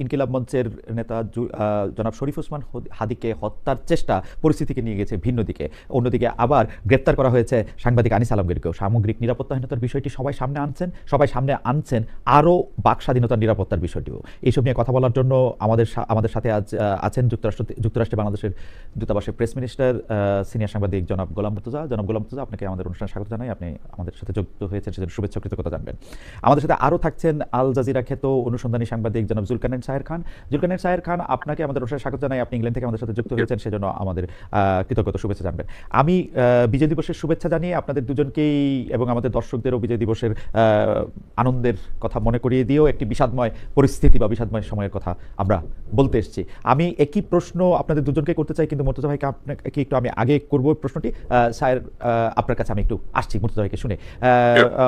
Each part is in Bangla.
ইনকিলাব মঞ্চের নেতা জনাব শরীফ ওসমান হাদিকে হত্যার চেষ্টা পরিস্থিতিকে নিয়ে গেছে ভিন্ন দিকে। অন্যদিকে আবার গ্রেপ্তার করা হয়েছে সাংবাদিক আনিস আলমগীরকেও। সামগ্রিক নিরাপত্তাহীনতার বিষয়টি সবাই সামনে আনছেন আরও বাক স্বাধীনতার নিরাপত্তার বিষয়টিও। এইসব নিয়ে কথা বলার জন্য আমাদের সাথে আজ আছেন যুক্তরাষ্ট্রে বাংলাদেশের দূতাবাসের প্রেস মিনিস্টার সিনিয়র সাংবাদিক জনাব গোলাম মুর্তজা। আপনাকে আমাদের অনুষ্ঠানে স্বাগত জানাই। আপনি আমাদের সাথে যুক্ত হয়েছেন সেজন্য শুভেচ্ছা কৃতজ্ঞতা জানবেন। আমাদের সাথে আরও থাকছেন আল জাজিরা খ্যাত অনুসন্ধানী সাংবাদিক জনাব জুলকারনাইন সাহের খান। আপনাকে আমাদের অনুষ্ঠানে স্বাগত জানাই। আপনি ইংল্যান্ড থেকে আমাদের সাথে যুক্ত হয়েছেন সেজন্য আমাদের কৃতজ্ঞতা শুভেচ্ছা জানবেন। আমি বিজয় দিবসের শুভেচ্ছা জানিয়ে আপনাদের দুজনকেই এবং আমাদের দর্শকদেরও বিজয় দিবসের আনন্দের কথা মনে করিয়ে দিয়েও একটি বিষাদময় পরিস্থিতি বা বিষাদময় সময়ের কথা আমরা বলতে এসেছি। আমি একই প্রশ্ন আপনাদের দুজনকে করতে চাই, কিন্তু মুর্তজা ভাইকে আপনাকে একটু আমি আগে করবো প্রশ্নটি। স্যার, আপনার কাছে আমি একটু আসছি মুর্তজা ভাইকে শুনে।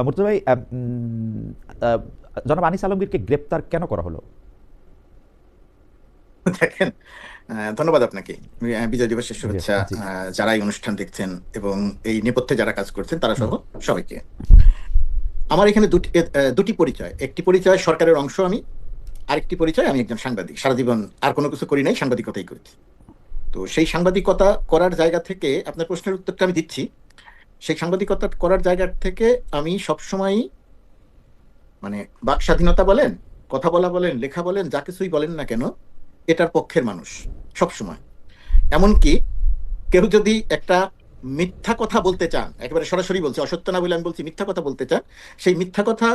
মুর্তজা ভাই, জনাব আনিস আলমগীরকে গ্রেপ্তার কেন করা হলো? দেখেন, ধন্যবাদ আপনাকে। বিজয় দিবসের শুভেচ্ছা যারা এই অনুষ্ঠান দেখছেন এবং এই নেপথ্যে যারা কাজ করছেন তারা সহ সবাইকে। আমার এখানে দুটি পরিচয়। একটি পরিচয় সরকারের অংশ আমি, আরেকটি পরিচয় আমি একজন সাংবাদিক। সারা জীবন আর কোনো কিছু করি নাই, সাংবাদিকতাই করেছি। তো সেই সাংবাদিকতা করার জায়গা থেকে আপনার প্রশ্নের উত্তরটা আমি দিচ্ছি। সেই সাংবাদিকতা করার জায়গা থেকে আমি সবসময় মানে বাক স্বাধীনতা বলেন, কথা বলা বলেন, লেখা বলেন, যা কিছুই বলেন না কেন, এটার পক্ষের মানুষ সবসময়। এমনকি কেউ যদি একটা মিথ্যা কথা বলতে চান, একেবারে সরাসরি বলছি, অসত্য না বলে আমি বলছি, মিথ্যা কথা বলতে চান, সেই মিথ্যা কথা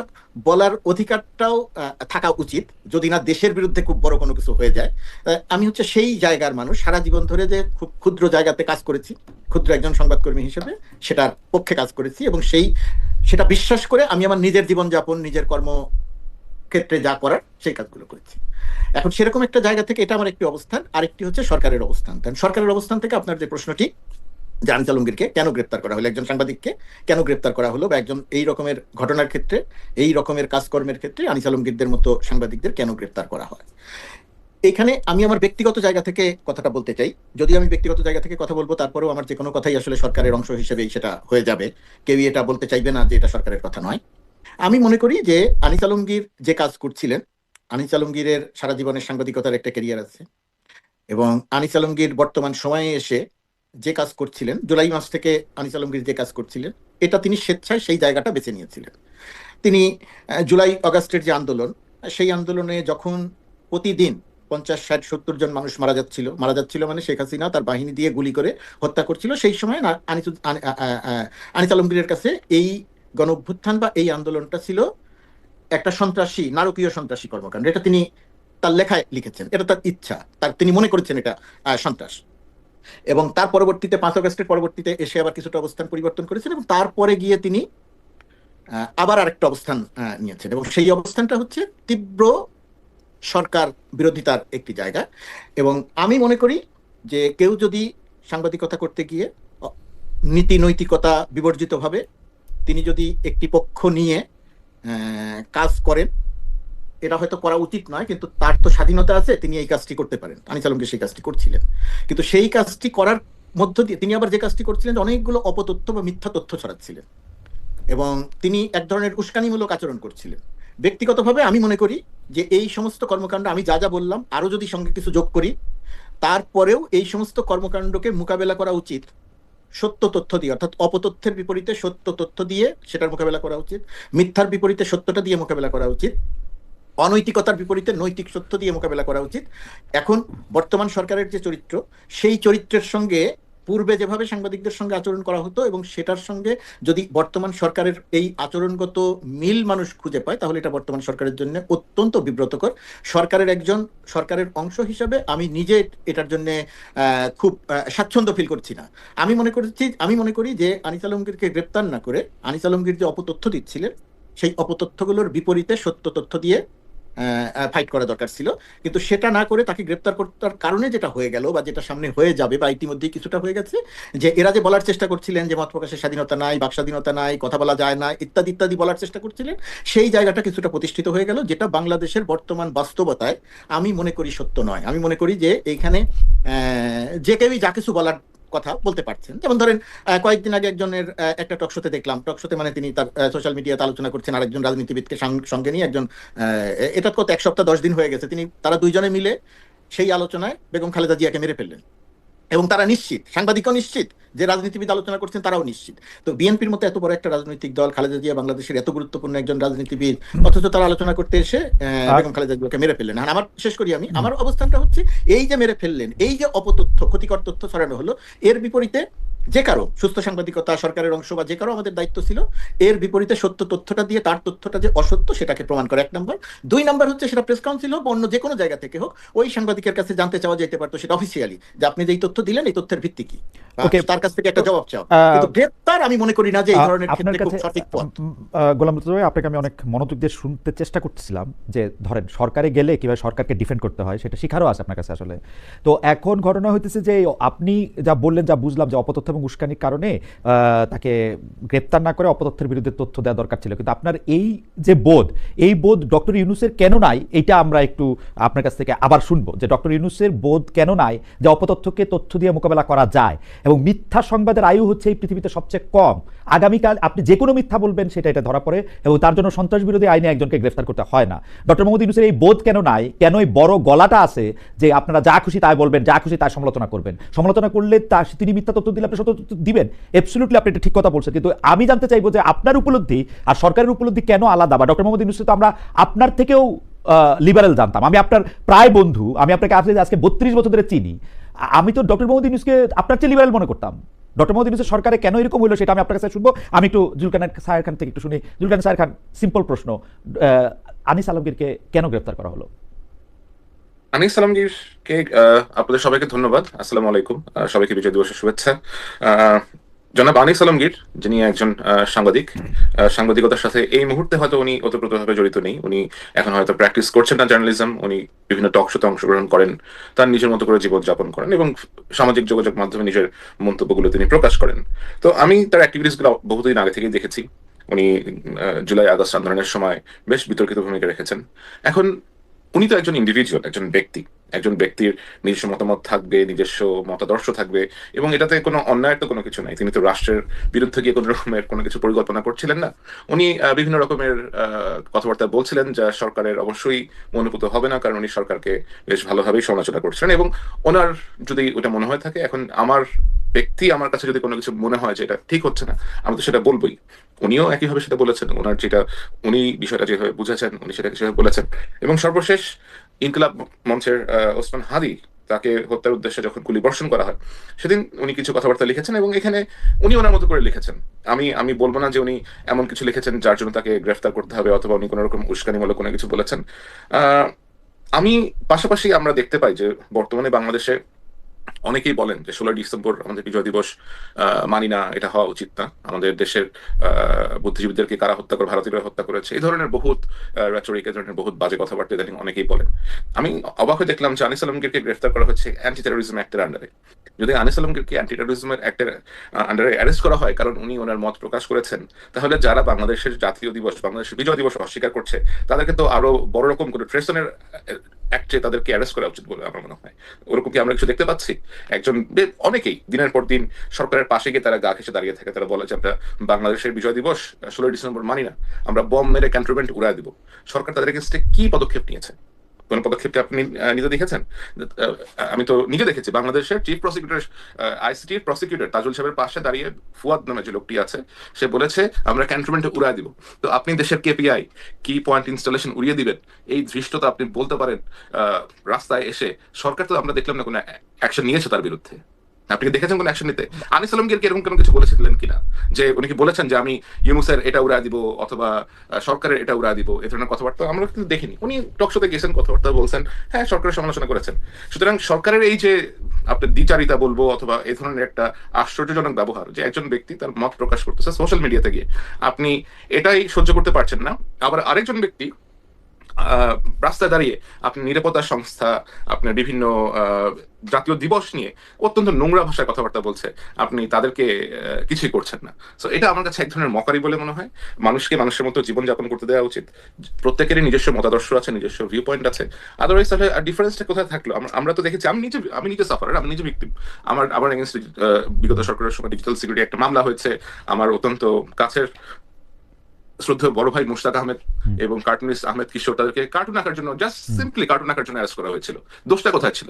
বলার অধিকারটাও থাকা উচিত, যদি না দেশের বিরুদ্ধে খুব বড় কোনো কিছু হয়ে যায়। আমি হচ্ছে সেই জায়গার মানুষ। সারা জীবন ধরে যে খুব ক্ষুদ্র জায়গাতে কাজ করেছি, ক্ষুদ্র একজন সংবাদকর্মী হিসেবে সেটার পক্ষে কাজ করেছি, এবং সেটা বিশ্বাস করে আমি আমার নিজের জীবনযাপন, নিজের কর্মক্ষেত্রে যা করার সেই কাজগুলো করেছি। এখন সেরকম একটা জায়গা থেকে এটা আমার একটি অবস্থান, আরেকটি হচ্ছে সরকারের অবস্থান। সরকারের অবস্থান থেকে আপনার যে প্রশ্নটি, যে আনিস আলমগীরকে কেন গ্রেপ্তার করা হলো, একজন সাংবাদিককে কেন গ্রেপ্তার করা হলো, বা একজন এই রকমের ঘটনার ক্ষেত্রে, এই রকমের কাজকর্মের ক্ষেত্রে আনিস আলমগীরদের মতো সাংবাদিকদের কেন গ্রেপ্তার করা হয়, এখানে আমি আমার ব্যক্তিগত জায়গা থেকে কথাটা বলতে চাই। যদি আমি ব্যক্তিগত জায়গা থেকে কথা বলবো, তারপরেও আমার যে কোনো কথাই আসলে সরকারের অংশ হিসেবেই সেটা হয়ে যাবে। কেউই এটা বলতে চাইবে না যে এটা সরকারের কথা নয়। আমি মনে করি যে আনিস আলমগীর যে কাজ করছিলেন, আনিস আলমগীরের সারা জীবনের সাংবাদিকতার একটা ক্যারিয়ার আছে, এবং আনিস আলমগীর বর্তমান সময়ে এসে যে কাজ করছিলেন, জুলাই মাস থেকে আনিস আলমগীর যে কাজ করছিলেন, এটা তিনি স্বেচ্ছায় সেই জায়গাটা বেছে নিয়েছিলেন। তিনি জুলাই আগস্টের যে আন্দোলন, সেই আন্দোলনে যখন প্রতিদিন 50, 60, 70 জন মানুষ মারা যাচ্ছিল, মানে শেখ হাসিনা তার বাহিনী দিয়ে গুলি করে হত্যা করছিল, সেই সময় আনিস আলমগীরের কাছে এই গণ অভ্যুত্থান বা এই আন্দোলনটা ছিল একটা সন্ত্রাসী, নারকীয় সন্ত্রাসী কর্মকাণ্ড। এটা তিনি তার লেখায় লিখেছেন, এটা তার ইচ্ছা, তিনি মনে করেছেন এটা সন্ত্রাস। এবং তার পরবর্তীতে 5 আগস্টের পরবর্তীতে এসে আবার কিছুটা অবস্থান পরিবর্তন করেছেন, এবং তারপরে গিয়ে তিনি আবার আরেকটা অবস্থান নিয়েছেন, এবং সেই অবস্থানটা হচ্ছে তীব্র সরকার বিরোধিতার একটি জায়গা। এবং আমি মনে করি যে কেউ যদি সাংবাদিকতা করতে গিয়ে নীতি নৈতিকতা বিবর্জিত ভাবে তিনি যদি একটি পক্ষ নিয়ে কাজ করেন, এটা হয়তো করা উচিত নয়, কিন্তু তার তো স্বাধীনতা আছে, তিনি এই কাজটি করতে পারেন। আনিস আলমগীর সেই কাজটি করছিলেন, কিন্তু সেই কাজটি করার মধ্য দিয়ে তিনি আবার যে কাজটি করছিলেন, অনেকগুলো অপতথ্য বা মিথ্যা তথ্য ছড়াচ্ছিলেন, এবং তিনি এক ধরনের উস্কানিমূলক আচরণ করছিলেন। ব্যক্তিগতভাবে আমি মনে করি যে এই সমস্ত কর্মকাণ্ড, আমি যা যা বললাম আরো যদি সঙ্গে কিছু যোগ করি, তারপরেও এই সমস্ত কর্মকাণ্ডকে মোকাবেলা করা উচিত সত্য তথ্য দিয়ে, অর্থাৎ অপতথ্যের বিপরীতে সত্য তথ্য দিয়ে সেটার মোকাবেলা করা উচিত, মিথ্যার বিপরীতে সত্যটা দিয়ে মোকাবেলা করা উচিত, অনৈতিকতার বিপরীতে নৈতিক সত্য দিয়ে মোকাবেলা করা উচিত। এখন বর্তমান সরকারের যে চরিত্র, সেই চরিত্রের সঙ্গে পূর্বে যেভাবে সাংবাদিকদের সঙ্গে আচরণ করা হতো, এবং সেটার সঙ্গে যদি বর্তমান সরকারের এই আচরণগত মিল মানুষ খুঁজে পায়, তাহলে এটা বর্তমান সরকারের জন্য অত্যন্ত বিব্রতকর। সরকারের অংশ হিসাবে আমি নিজে এটার জন্য খুব স্বাচ্ছন্দ্য ফিল করছি না। আমি মনে করি যে আনিস আলমগীরকে গ্রেপ্তার না করে আনিস আলমগীর যে অপতথ্য দিচ্ছিলেন, সেই অপতথ্যগুলোর বিপরীতে সত্য তথ্য দিয়ে ফাইট করা দরকার ছিল। কিন্তু সেটা না করে তাকে গ্রেপ্তার করার কারণে যেটা হয়ে গেল, বা যেটা সামনে হয়ে যাবে, বা ইতিমধ্যেই কিছুটা হয়ে গেছে, যে এরা যে বলার চেষ্টা করছিলেন যে মত প্রকাশের স্বাধীনতা নাই, বাক স্বাধীনতা নাই, কথা বলা যায় না, ইত্যাদি ইত্যাদি বলার চেষ্টা করছিলেন, সেই জায়গাটা কিছুটা প্রতিষ্ঠিত হয়ে গেল, যেটা বাংলাদেশের বর্তমান বাস্তবতায় আমি মনে করি সত্য নয়। আমি মনে করি যে এইখানে যে কেউই যা কিছু বলার কথা বলতে পারছেন। যেমন ধরেন কয়েকদিন আগে একজনের একটা টকশোতে দেখলাম, টকশোতে মানে তিনি তার সোশ্যাল মিডিয়াতে আলোচনা করছেন আরেকজন রাজনীতিবিদকে সঙ্গে নিয়ে, একজন এটা কত 1 সপ্তাহ 10 দিন হয়ে গেছে, তারা দুইজনে মিলে সেই আলোচনায় বেগম খালেদা জিয়াকে মেরে ফেললেন। এবং তারা নিশ্চিত, সাংবাদিকও নিশ্চিত, যে রাজনীতিবিদ আলোচনা করছেন তারাও নিশ্চিত। তো বিএনপির মতো এত বড় একটা রাজনৈতিক দল, খালেদা জিয়া বাংলাদেশের এত গুরুত্বপূর্ণ একজন রাজনীতিবিদ, অথচ তারা আলোচনা করতে এসে বেগম খালেদা জিয়াকে মেরে ফেললেন। আর আমার শেষ করি, আমার অবস্থানটা হচ্ছে, এই যে মেরে ফেললেন, এই যে অপতথ্য, ক্ষতিকর তথ্য ছড়ানো হলো, এর বিপরীতে যে কারো সুস্থ সাংবাদিকতা, সরকারের অংশ বা যে কারো আমাদের দায়িত্ব ছিল এর বিপরীতে সত্য তথ্যটা দিয়ে তার তথ্যটা যে অসত্য সেটাকে প্রমাণ করা, 1 নম্বর। 2 নম্বর হচ্ছে, সেটা প্রেস কাউন্সিল হোক বা অন্য যে কোনো জায়গা থেকে হোক, ওই সাংবাদিকের কাছে জানতে চাওয়া যেতে পারতো সেটা অফিসিয়ালি, যে আপনি যে তথ্য দিলেন এই তথ্যের ভিত্তি কি, তার কাছ থেকে একটা জবাব চাও। কিন্তু গ্রেপ্তার আমি মনে করি না যে এই ধরনের আপনার ক্ষেত্রে খুব কাছে সঠিক পথ। গোলাম মুর্তজা ভাই, আপনাকে আমি অনেক মনোযোগ দিয়ে শুনতে চেষ্টা করতেছিলাম যে ধরেন সরকারে গেলে কিভাবে সরকারকে ডিফেন্ড করতে হয় সেটা শিখারও আছে আপনার কাছে আসলে। তো এখন ঘটনা হইতেছে যে আপনি যা বললেন, যা বুঝলাম, যে অপতথ্য এবং উস্কানির কারণে তাকে গ্রেপ্তার না করে অপতথ্যের বিরুদ্ধে তথ্য দেওয়া দরকার ছিল, কিন্তু আপনার এই যে বোধ, এই বোধ ডক্টর ইউনূসের কেন নাই, এটা আমরা একটু আপনার কাছ থেকে আবার শুনবো, যে ডক্টর ইউনূসের বোধ কেন নাই যে অপতথ্যকে তথ্য দিয়ে মোকাবেলা করা যায়, এবং মিথ্যা সংবাদের আয়ু হচ্ছে এই পৃথিবীতে সবচেয়ে কম। আগামীকাল আপনি যে কোনো মিথ্যা বলবেন সেটা এটা ধরা পড়ে, এবং তার জন্য সন্ত্রাস বিরোধী আইনে একজনকে গ্রেফতার করতে হয় না। ডক্টর মোহাম্মদ ইউনূসের এই বোধ কেন নাই, কেন এই বড় গলাটা আছে যে আপনারা যা খুশি তাই বলবেন, যা খুশি তাই সমালোচনা করবেন, সমালোচনা করলে তিনি মিথ্যা তথ্য দিলে আপনি সত্য তথ্য দিবেন, অ্যাবসলিউটলি আপনি এটা ঠিক কথা বলছেন। কিন্তু আমি জানতে চাইবো যে আপনার উপলব্ধি আর সরকারের উপলব্ধি কেন আলাদা, বা ডক্টর মোহাম্মদ ইউনূস তো আমরা আপনার থেকেও লিবারেল জানতাম, আমি আপনার প্রায় বন্ধু, আমি আপনাকে আজকে 32 বছর ধরে চিনি, আমি তো ডক্টর মোহাম্মদ ইউনূসকে আপনার চেয়ে লিবারেল মনে করতাম। ডক্টর মোহাম্মদ ইউনূসের সরকারে কেন এরকম হলো সেটা আমি আপনার কাছে শুনবো। আমি একটু জুলকানার সায়ের খান থেকে একটু শুনি। জুলকানার সায়ের খান, সিম্পল প্রশ্ন, আনিস আলমগীরকে কেন গ্রেফতার করা হলো? আনিস আলমগীরকে আপনাদের সবাইকে ধন্যবাদ। আসসালামু আলাইকুম, সবাইকে বিজয় দিবসের শুভেচ্ছা। জনাব আনিস আলমগীর, যিনি একজন সাংবাদিক, সাংবাদিকতার সাথে এই মুহূর্তে হয়তো উনি ওতপ্রোতভাবে জড়িত নেই, উনি এখন হয়তো প্র্যাকটিস করছেন না জার্নালিজম, উনি বিভিন্ন টক শোতে অংশগ্রহণ করেন, তার নিজের মতো করে জীবন যাপন করেন এবং সামাজিক যোগাযোগ মাধ্যমে নিজের মন্তব্যগুলো তিনি প্রকাশ করেন। তো আমি তার অ্যাক্টিভিটিস গুলো বহুদিন আগে থেকেই দেখেছি। উনি জুলাই আগস্ট আন্দোলনের সময় বেশ বিতর্কিত ভূমিকা রেখেছেন। এখন উনি তো একজন ইন্ডিভিজুয়াল, একজন ব্যক্তি, একজন ব্যক্তির নিজস্ব মতামত থাকবে, নিজস্ব মতাদর্শ থাকবে, এবং এটাতে কোনো অন্যায়ের তো কোনো কিছু নাই। তিনি তো রাষ্ট্রের বিরুদ্ধে গিয়ে কোনো রকমের কোনো কিছু পরিকল্পনা করছিলেন না। উনি বিভিন্ন রকমের কথাবার্তা বলছিলেন যা সরকারের অবশ্যই অনুভূত হবে না, কারণ উনি সরকারকে বেশ ভালোভাবেই সমালোচনা করছিলেন। এবং ওনার যদি ওটা মনে হয়ে থাকে, এখন আমার কাছে যদি কোনো কিছু মনে হয় যে এটা ঠিক হচ্ছে না, আমি তো সেটা বলবোই। উনিও একইভাবে সেটা বলেছেন, ওনার যেটা উনি বিষয়টা যেভাবে বুঝেছেন উনি সেটা সেভাবে বলেছেন। এবং সর্বশেষ ইনকিলাব মঞ্চের ওসমান হাদি, তাকে হত্যার উদ্দেশ্যে যখন গুলিবর্ষণ করা হয়, সেদিন উনি কিছু কথাবার্তা লিখেছেন, এবং এখানে উনি ওনার মতো করে লিখেছেন। আমি বলবো না যে উনি এমন কিছু লিখেছেন যার জন্য তাকে গ্রেফতার করতে হবে, অথবা উনি কোনো রকম উস্কানিমূলক কোনো কিছু বলেছেন। আমি পাশাপাশি আমরা দেখতে পাই যে বর্তমানে বাংলাদেশে অনেকেই বলেন যে 16 ডিসেম্বর আমাদের বিজয় দিবস, মানি না, এটা হওয়া উচিত না, আমাদের দেশের বুদ্ধিজীবীদেরকে কারা হত্যা করে, ভারতীয়রা হত্যা করেছে, এই ধরনের বহুত রেটরিক, এই ধরনের বহুত বাজে কথাবার্তা ইদানিং অনেকেই বলেন। আমি অবাক হয়ে দেখলাম যে আনিস আলমগীরকে গ্রেফতার করা হচ্ছে অ্যান্টি টেরোরিজম অ্যাক্টের আন্ডারে। যদি আনিস আলমগীরকে অ্যান্টি টেরোরিজমের অ্যাক্টের আন্ডারে অ্যারেস্ট করা হয় কারণ উনি ওনার মত প্রকাশ করেছেন, তাহলে যারা বাংলাদেশের জাতীয় দিবস, বাংলাদেশের বিজয় দিবস অস্বীকার করছে, তাদেরকে তো আরো বড় রকম করে ট্রেসনের অ্যাক্টে তাদেরকে অ্যারেস্ট করা উচিত বলে আমার মনে হয়। ওরকম কি আমরা কিছু দেখতে পাচ্ছি? অনেকেই দিনের পর দিন সরকারের পাশে গিয়ে তারা গা ঘেঁষে দাঁড়িয়ে থাকে, তারা বলে যে আমরা বাংলাদেশের বিজয় দিবস 16 ডিসেম্বর মানি না, আমরা বম মেরে ক্যান্টনমেন্ট উড়ায় দিব। সরকার তাদের এগেইনস্টে কি পদক্ষেপ নিয়েছে? কোন পদক্ষেপকে আপনি নিজে দেখেছেন? আমি তো নিজে দেখেছি, বাংলাদেশের চিফ প্রসিকিউটর, আইসিটির প্রসিকিউটর তাজুল সাহেবের পাশে দাঁড়িয়ে ফুয়াদ নামে যে লোকটি আছে, সে বলেছে আমরা ক্যান্টনমেন্টে উড়ায় দিব। তো আপনি দেশের কেপিআই, কি পয়েন্ট ইনস্টলেশন উড়িয়ে দিবেন, এই ধৃষ্টতা আপনি বলতে পারেন রাস্তায় এসে? সরকার তো আমরা দেখলাম না কোনো অ্যাকশন নিয়েছে তার বিরুদ্ধে। আপনি কি দেখেছেন কোন অ্যাকশন নিতে? আনিস আলমগীর এরকম কোনো কিছু বলেছিলেন কিনা, যে উনি কি বলেছেন যে আমি ইউনূসের এটা উড়া দিব অথবা সরকারের এটা উড়া দিব? এই ধরনের কথাবার্তা আমরা কিন্তু দেখিনি। উনি টকশোতে গেছেন, কথাবার্তা বলছেন, হ্যাঁ সরকারের সমালোচনা করেছেন। সুতরাং সরকারের এই যে আপনার দ্বিচারিতা বলবো, অথবা এই ধরনের একটা আশ্চর্যজনক ব্যবহার, যে একজন ব্যক্তি তার মত প্রকাশ করতেছে সোশ্যাল মিডিয়াতে গিয়ে, আপনি এটাই সহ্য করতে পারছেন না। আবার আরেকজন ব্যক্তি আহ, রাস্তায় দাঁড়িয়ে আপনি নিরাপত্তা সংস্থা, আপনার বিভিন্ন জাতীয় দিবস নিয়ে অত্যন্ত নোংরা ভাষায় কথাবার্তা বলছে, আপনি তাদেরকে কিছুই করছেন না। তো এটা আমার কাছে এক ধরনের মকারি বলে মনে হয়। মানুষকে মানুষের মতো জীবনযাপন করতে দেওয়া উচিত। প্রত্যেকেরই নিজস্ব মতাদর্শ আছে, নিজস্ব ভিউ পয়েন্ট আছে। আদারওয়াইজ তাহলে ডিফারেন্সটা কোথায় থাকলো? আমরা তো দেখেছি, আমি নিজে সাফারার, আমি নিজে ভিক্টিম। আমার এগেনস্ট বিগত সরকারের সময় ডিজিটাল সিকিউরিটি একটা মামলা হয়েছে। আমার অত্যন্ত কাছের শ্রদ্ধেয় বড় ভাই মুশতাক আহমেদ হুম, এবং কার্টুনিস্ট আহমেদ কিশোর, তাদেরকে কার্টুন আঁকার জন্য, জাস্ট হুম, সিম্পলি কার্টুন আঁকার জন্য অ্যারেস্ট করা হয়েছিল। দোষটা কোথায় ছিল?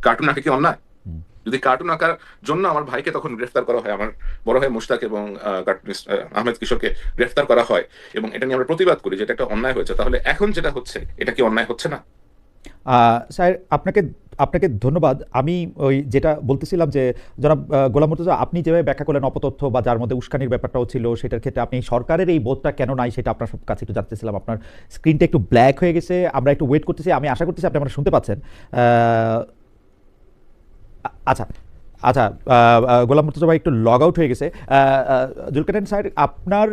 কার্টুন আঁকা কি অন্যায়? হুম। যদি কার্টুন আঁকার জন্য আমার ভাইকে তখন গ্রেফতার করা হয়, আমার বড় ভাই মুশতাক এবং কার্টুনিস্ট আহমেদ কিশোরকে গ্রেফতার করা হয়, এবং এটা নিয়ে আমরা প্রতিবাদ করি যে এটা একটা অন্যায় হয়েছে, তাহলে এখন যেটা হচ্ছে এটা কি অন্যায় হচ্ছে না? স্যার, আপনাকে আপনাকে ধন্যবাদ। আমি ওই যেটা বলতেছিলাম যে জনাব গোলাম মুর্তজা, আপনি যেভাবে ব্যাখ্যা করলেন অপতথ্য বা যার মধ্যে উস্কানির ব্যাপারটাও ছিল, সেটার ক্ষেত্রে আপনি সরকারের এই বোধটা কেন নাই সেটা আপনার কাছে একটু জানতেছিলাম। আপনার স্ক্রিনটা একটু ব্ল্যাক হয়ে গেছে, আমরা একটু ওয়েট করতেছি। আমি আশা করতেছি আপনি আমরা শুনতে পাচ্ছেন। আচ্ছা, আচ্ছা, গোলাম মুর্তজা ভাই একটু লগ আউট হয়ে গেছে। জুলকারনাইন স্যার, আপনার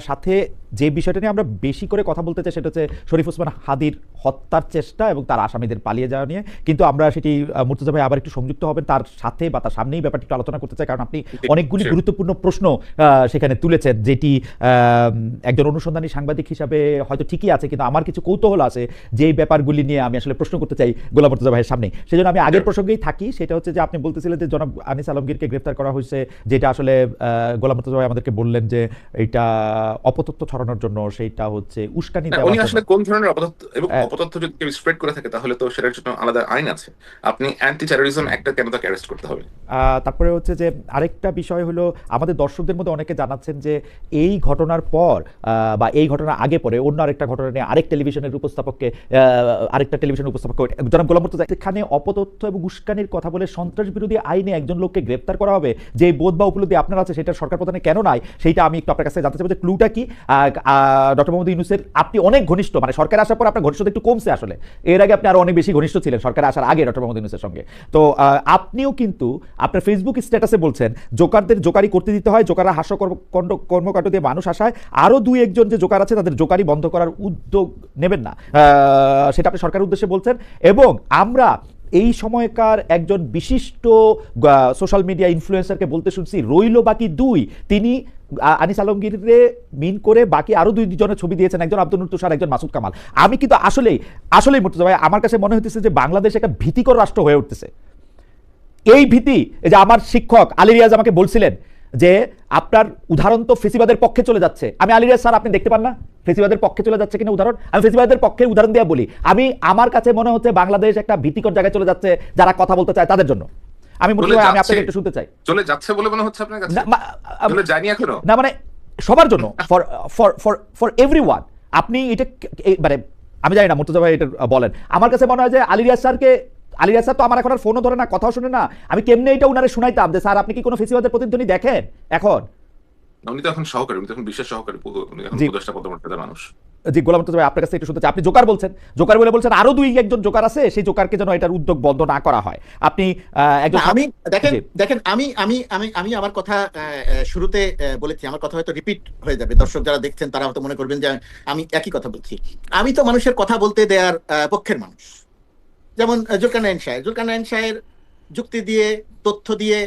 সাথে যে বিষয়টা নিয়ে আমরা বেশি করে কথা বলতে চাই সেটা হচ্ছে শরীফ ওসমান হাদির হত্যার চেষ্টা এবং তার আসামিদের পালিয়ে যাওয়া নিয়ে। কিন্তু আমরা সেটি মুর্তজা ভাই আবার একটু সংযুক্ত হবেন তার সাথে বা তার সামনেই ব্যাপারটি একটু আলোচনা করতে চাই, কারণ আপনি অনেকগুলি Sure. গুরুত্বপূর্ণ প্রশ্ন সেখানে তুলেছেন, যেটি একজন অনুসন্ধানী সাংবাদিক হিসাবে হয়তো ঠিকই আছে, কিন্তু আমার কিছু কৌতূহল আছে যেই ব্যাপারগুলি নিয়ে আমি আসলে প্রশ্ন করতে চাই গোলাম মুর্তজা ভাইয়ের সামনে। সেজন্য আমি আগের Sure. প্রসঙ্গেই থাকি। সেটা হচ্ছে যে আপনি বলতেছিলেন যে জনাব আনিস আলমগীরকে গ্রেফতার করা হয়েছে, যেটা আসলে গোলাম মুর্তজা ভাই আমাদেরকে বললেন যে এটা অপতথ্য ছড়ানোর জন্য, সেইটা হচ্ছে উস্কানি না, দেওয়ার উনি জন্য। আসলে কোন ধরনের অপতথ্য, এবং আহ, অপতথ্য যদি কেউ স্প্রেড করে থাকে তাহলে তো সেটার জন্য আলাদা আইন আছে। আপনি অ্যান্টি টেরোরিজম অ্যাক্টে কেন তাকে অ্যারেস্ট করতে হবে? তারপরে হচ্ছে যে আরেকটা বিষয় হলো, আমাদের দর্শকদের মধ্যে অনেকে জানাচ্ছেন যে এই ঘটনার পর বা এই ঘটনার আগে পরে অন্য আরেকটা ঘটনা নিয়ে আরেক টেলিভিশনের উপস্থাপককে আরেকটা টেলিভিশনের উপস্থাপক জনাব গোলাম মুর্তজা এখানে অপতথ্য এবং উস্কানির কথা বলে সন্ত্রাস বিরোধী আইনে একজন লোককে গ্রেফতার করা হবে, যে বোধ বা উপলব্ধি আপনার আছে সেটা সরকার প্রধানে কেন নাই, সেইটা আমি একটু আপনার কাছে জানতে চাইবো যে ক্লুটা কি। ডক্টর মোহাম্মদ ইউনূসের আপনি অনেক ঘনিষ্ঠ, মানে সরকার আসার পর আপনার ঘনিষ্ঠতা একটু কমছে আসলে, এর আগে আপনি আরো অনেক বেশি ঘনিষ্ঠ ছিলেন সরকার আসার আগে ডক্টর মোহাম্মদ ইউনূসের সঙ্গে। তো আপনিও কিন্তু আপনার ফেসবুক স্ট্যাটাসে বলছেন জোকারদের জোকারি করতে দিতে হয়, জোকাররা কর্মকাণ্ড দিয়ে মানুষ আসায়, আরো দুই একজন যে জোকার আছে তাদের জোকারি বন্ধ করার উদ্যোগ নেবেন না, সেটা আপনি সরকারের উদ্দেশ্যে বলছেন। এবং আমরা এই সময়কার একজন বিশিষ্ট সোশ্যাল মিডিয়া ইনফ্লুয়েন্সারকে বলতে শুনছি রইল বাকি দুই, তিনি আনিস আলমগীরে মিন করে বাকি আরো দুইজনের ছবি দিয়েছেন, একজন আব্দুল নূর তুষার, একজন মাসুদ কামাল। আমি কিন্তু আসলেই মুর্তজা ভাই, আমার কাছে মনে হইতেছে যে বাংলাদেশ একটা ভীতিকর রাষ্ট্র হয়ে উঠতেছে। এই ভীতি, এই যে আমার শিক্ষক আলী রিয়াজ আমাকে বলছিলেন যে আপনার উদাহরণ তো ফেসিবাদের পক্ষে চলে যাচ্ছে। আমি আলী রিয়াজ স্যার, আপনি দেখতে পান না ফেসিবাদের পক্ষে চলে যাচ্ছে কিনা উদাহরণ? আমি ফেসিবাদের পক্ষে উদাহরণ দিয়ে বলি, আমার কাছে মনে হচ্ছে বাংলাদেশ একটা ভীতিকর জায়গায় চলে যাচ্ছে যারা কথা বলতে চায় তাদের জন্য। আমি মুর্তজা ভাই, আমি আপনাকে একটু শুনতে চাই। চলে যাচ্ছে বলে মনে হচ্ছে আপনার কাছে? না, চলে যায়নি এখনো? না মানে সবার জন্য, for for for for everyone. আপনি এটা মানে আমি জানি না মুর্তজা ভাই এটা বলেন। আমার কাছে মনে হয় যে আলী রিয়াজ স্যার তো আমার এখন আর ফোনও ধরে না, কথাও শুনে না। আমি কেমনে এটা উনারে শুনাইতাম যে স্যার আপনি কি কোনো ফেসিবাদের প্রতিধ্বনি দেখেন এখন? উনি তো এখন সহকারী, উনি তো এখন বিশেষ সহকারী, উনি এখন জি, উপদেষ্টা পদমর্যাদার মানুষ। জি গোলাম মুর্তজা ভাই, আপনার কাছে একটু শুনতে চাই। আপনি জোকার বলছেন, জোকার বলে বলছেন আরো দুই একজন জোকার আছে, সেই জোকারকে যেন এটার উদ্যোগ বন্ধ না করা হয়। আপনি একজন আমি দেখেন জি, দেখেন আমি আমি আমি আমি আমার কথা শুরুতে বলেছি, আমার কথা হয়তো রিপিট হয়ে যাবে, দর্শক যারা দেখছেন তারা হয়তো মনে করবেন যে আমি একই কথা বলছি। আমি তো মানুষের কথা বলতে দেওয়ার পক্ষের মানুষ। যেমন জুলকারনাইন সাহের যুক্তি দিয়ে, তথ্য দিয়ে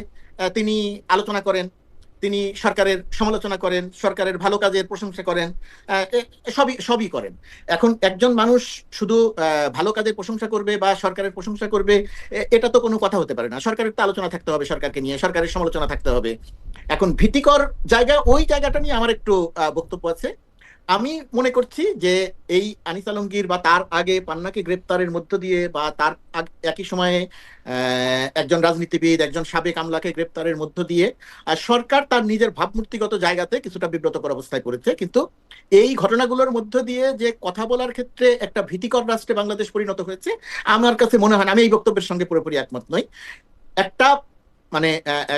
তিনি আলোচনা করেন, তিনি সরকারের সমালোচনা করেন, সরকারের ভালো কাজের প্রশংসা করেন, সবই করেন। এখন একজন মানুষ শুধু ভালো কাজের প্রশংসা করবে বা সরকারের প্রশংসা করবে, এটা তো কোনো কথা হতে পারে না। সরকারের তো আলোচনা থাকতে হবে, সরকারকে নিয়ে সরকারের সমালোচনা থাকতে হবে। এখন ভীতিকর জায়গা, ওই জায়গাটা নিয়ে আমার একটু বক্তব্য আছে। আমি মনে করছি যে এই আনিস আলমগীর বা তার আগে পান্নাকে গ্রেপ্তারের মধ্য দিয়ে, বা তার একই সময়ে একজন রাজনীতিবিদ, একজন সাবেক আমলাকে গ্রেপ্তারের মধ্য দিয়ে সরকার তার নিজের ভাবমূর্তিগত জায়গাতে কিছুটা বিব্রতকর অবস্থায় পড়েছে। কিন্তু এই ঘটনাগুলোর মধ্য দিয়ে যে কথা বলার ক্ষেত্রে একটা ভীতিকর রাষ্ট্রে বাংলাদেশ পরিণত হয়েছে, আমার কাছে মনে হয় না, আমি এই বক্তব্যের সঙ্গে পুরোপুরি একমত নই। একটা মানে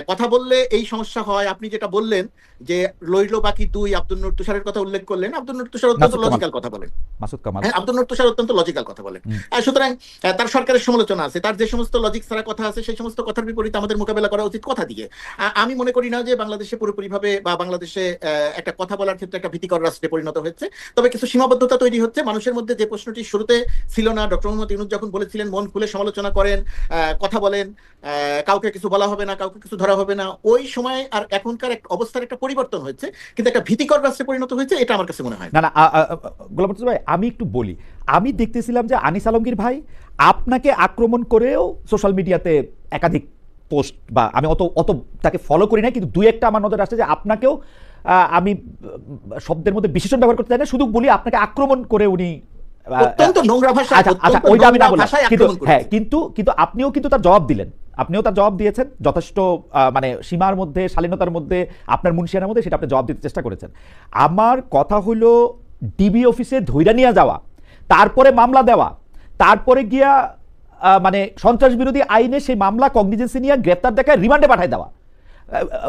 কথা বললে এই সমস্যা হয়। আপনি যেটা বললেন যে লইল বাকি তুই, আব্দুল নূর তুষারের কথা উল্লেখ করলেন। আব্দুল নূর তুষার অত্যন্ত মাসুদ কামাল, লজিক্যাল কথা বলেন। মাসুদ কামাল। হ্যাঁ, আব্দুল নূর তুষার অত্যন্ত লজিক্যাল কথা বলেন। হুম। সুতরাং তার সরকারের সমালোচনা আছে, তার যে সমস্ত লজিক ছাড়া কথা আছে সেই সমস্ত কথার বিপরীতে আমাদের মোকাবেলা করা উচিত কথা দিয়ে। আমি মনে করি না যে বাংলাদেশে পুরোপুরিভাবে বা বাংলাদেশে একটা কথা বলার ক্ষেত্রে একটা ভীতিকর রাষ্ট্রে পরিণত হচ্ছে। তবে কিছু সীমাবদ্ধতা তৈরি হচ্ছে মানুষের মধ্যে। যে প্রশ্নটি শুরুতে ছিল না, ডক্টর মোহাম্মদ ইউনূস যখন বলেছিলেন মন খুলে সমালোচনা করেন, কথা বলেন, কাউকে কিছু বলা হবে না, কাউকে কিছু ধরা হবে না, ওই সময় আর এখনকার অবস্থার একটা পরিবর্তন হয়েছে, কিন্তু একটা ভীতিকর রাষ্ট্রে পরিণত হয়েছে, এটা আমার কাছে মনে হয় না না, গোলাম মুর্তজা ভাই আমি একটু বলি, আমি দেখতেছিলাম যে আনিস আলমগীর ভাই আপনাকে আক্রমণ করেও সোশ্যাল মিডিয়াতে একাধিক পোস্ট, বা আমি অত অত তাকে ফলো করি না, কিন্তু দুই একটা আমার নজরে আসছে যে আপনাকেও আমি শব্দের মধ্যে বিশেষণ ব্যবহার করতে চাই না, শুধু বলি আপনাকে আক্রমণ করে উনি অত্যন্ত নোংরা ভাষা। আচ্ছা আচ্ছা, ওইটা আমি না বললাম, কিন্তু হ্যাঁ, হ্যাঁ, কিন্তু আপনিও কিন্তু তার জবাব দিলেন, আপনিও তার জবাব দিয়েছেন যথেষ্ট মানে সীমার মধ্যে, শালীনতার মধ্যে, আপনার মুনশিয়ানার মধ্যে, সেটা আপনি জবাব দিতে চেষ্টা করেছেন। আমার কথা হলো ডিবি অফিসে ধইরা নিয়ে যাওয়া, তারপরে মামলা দেওয়া, তারপরে গিয়া মানে সন্ত্রাস বিরোধী আইনে সেই মামলা কগনিজেন্সি নিয়ে গ্রেপ্তার দেখায় রিমান্ডে পাঠায় দেওয়া।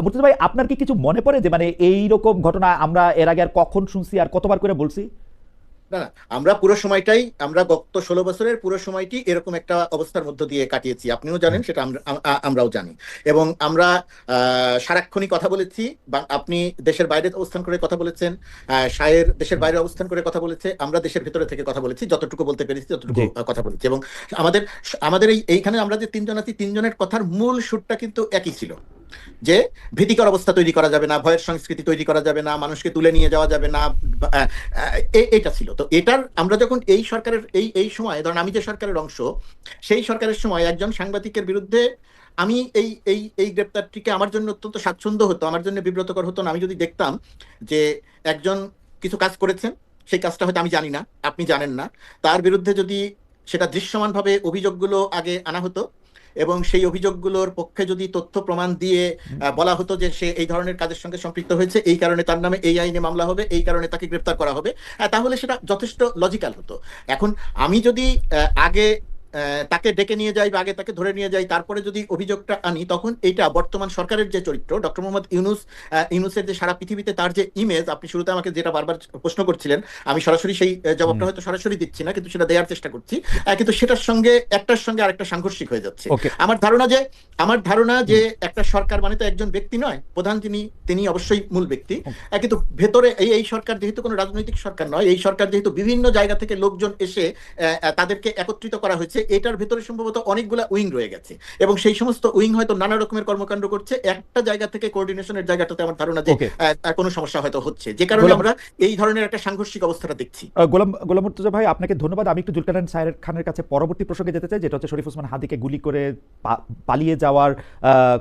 মুর্তজা ভাই আপনার কি কিছু মনে পড়ে যে মানে এইরকম ঘটনা আমরা এর আগে আর কখন শুনছি আর কতবার করে বলছি? না না, আমরা পুরো সময়টাই, আমরা গত 16 বছরের পুরো সময়টি এরকম একটা অবস্থার মধ্য দিয়ে কাটিয়েছি। আপনিও জানেন সেটা, আমরাও জানি। এবং আমরা সারাক্ষণই কথা বলেছি। আপনি দেশের বাইরে অবস্থান করে কথা বলেছেন, শায়ের দেশের বাইরে অবস্থান করে কথা বলেছে, আমরা দেশের ভেতরে থেকে কথা বলেছি, যতটুকু বলতে পেরেছি ততটুকু কথা বলেছি। এবং আমাদের আমাদের এইখানে আমরা যে তিনজন আছি, তিনজনের কথার মূল সুরটা কিন্তু একই ছিল, যে ভীতিকর অবস্থা তৈরি করা যাবে না, ভয়ের সংস্কৃতি তৈরি করা যাবে না, মানুষকে তুলে নিয়ে যাওয়া যাবে না, এটা ছিল। তো এটার আমরা যখন এই সরকারের এই সময়, ধরেন আমি যে সরকারের অংশ, সেই সরকারের সময় একজন সাংবাদিকের বিরুদ্ধে আমি এই এই এই গ্রেপ্তারটিকে আমার জন্য অত্যন্ত স্বাচ্ছন্দ্য হতো, আমার জন্য বিব্রতকর হতো না, আমি যদি দেখতাম যে একজন কিছু কাজ করেছেন, সেই কাজটা হয়তো আমি জানি না, আপনি জানেন না, তার বিরুদ্ধে যদি সেটা দৃশ্যমানভাবে অভিযোগগুলো আগে আনা হতো এবং সেই অভিযোগগুলোর পক্ষে যদি তথ্য প্রমাণ দিয়ে বলা হতো যে সে এই ধরনের কাজের সঙ্গে সম্পৃক্ত হয়েছে, এই কারণে তার নামে এই আইনে মামলা হবে, এই কারণে তাকে গ্রেফতার করা হবে, তাহলে সেটা যথেষ্ট লজিক্যাল হতো। এখন আমি যদি আগে তাকে ডেকে নিয়ে যাই বা আগে তাকে ধরে নিয়ে যাই, তারপরে যদি অভিযোগটা আনি, তখন এইটা বর্তমান সরকারের যে চরিত্র, ডক্টর মোহাম্মদ ইউনূসের যে সারা পৃথিবীতে তার যে ইমেজ, আপনি শুরুতে আমাকে যেটা বারবার প্রশ্ন করছিলেন, আমি সরাসরি সেই জবাবটা হয়তো সরাসরি দিচ্ছি না, কিন্তু সেটা দেওয়ার চেষ্টা করছি, কিন্তু সেটার সঙ্গে একটার সঙ্গে আরেকটা সাংঘর্ষিক হয়ে যাচ্ছে। আমার ধারণা যে একটা সরকার মানে তো একজন ব্যক্তি নয়, প্রধান তিনি অবশ্যই মূল ব্যক্তি, কিন্তু ভেতরে এই সরকার যেহেতু কোনো রাজনৈতিক সরকার নয়, এই সরকার যেহেতু বিভিন্ন জায়গা থেকে লোকজন এসে তাদেরকে একত্রিত করা হয়েছে, এটার ভেতরে সম্ভবত অনেকগুলা উইং রয়ে গেছে, এবং সেই সমস্ত উইং হয়তো নানা রকমের কর্মকাণ্ড করছে। একটা জায়গা থেকে কোঅর্ডিনেশনের জায়গাটাতে আমার ধারণা যে কোনো সমস্যা হয়তো হচ্ছে, যে কারণে আমরা এই ধরনের একটা সাংঘর্ষিক অবস্থাটা দেখছি। গোলাম মুর্তজা ভাই আপনাকে ধন্যবাদ। আমি একটু জুলকারনাইন সাহের খানের কাছে পরবর্তী প্রসঙ্গে যেতে চাই, যেটা হচ্ছে শরীফ ওসমান হাদিকে গুলি করে পালিয়ে যাওয়ার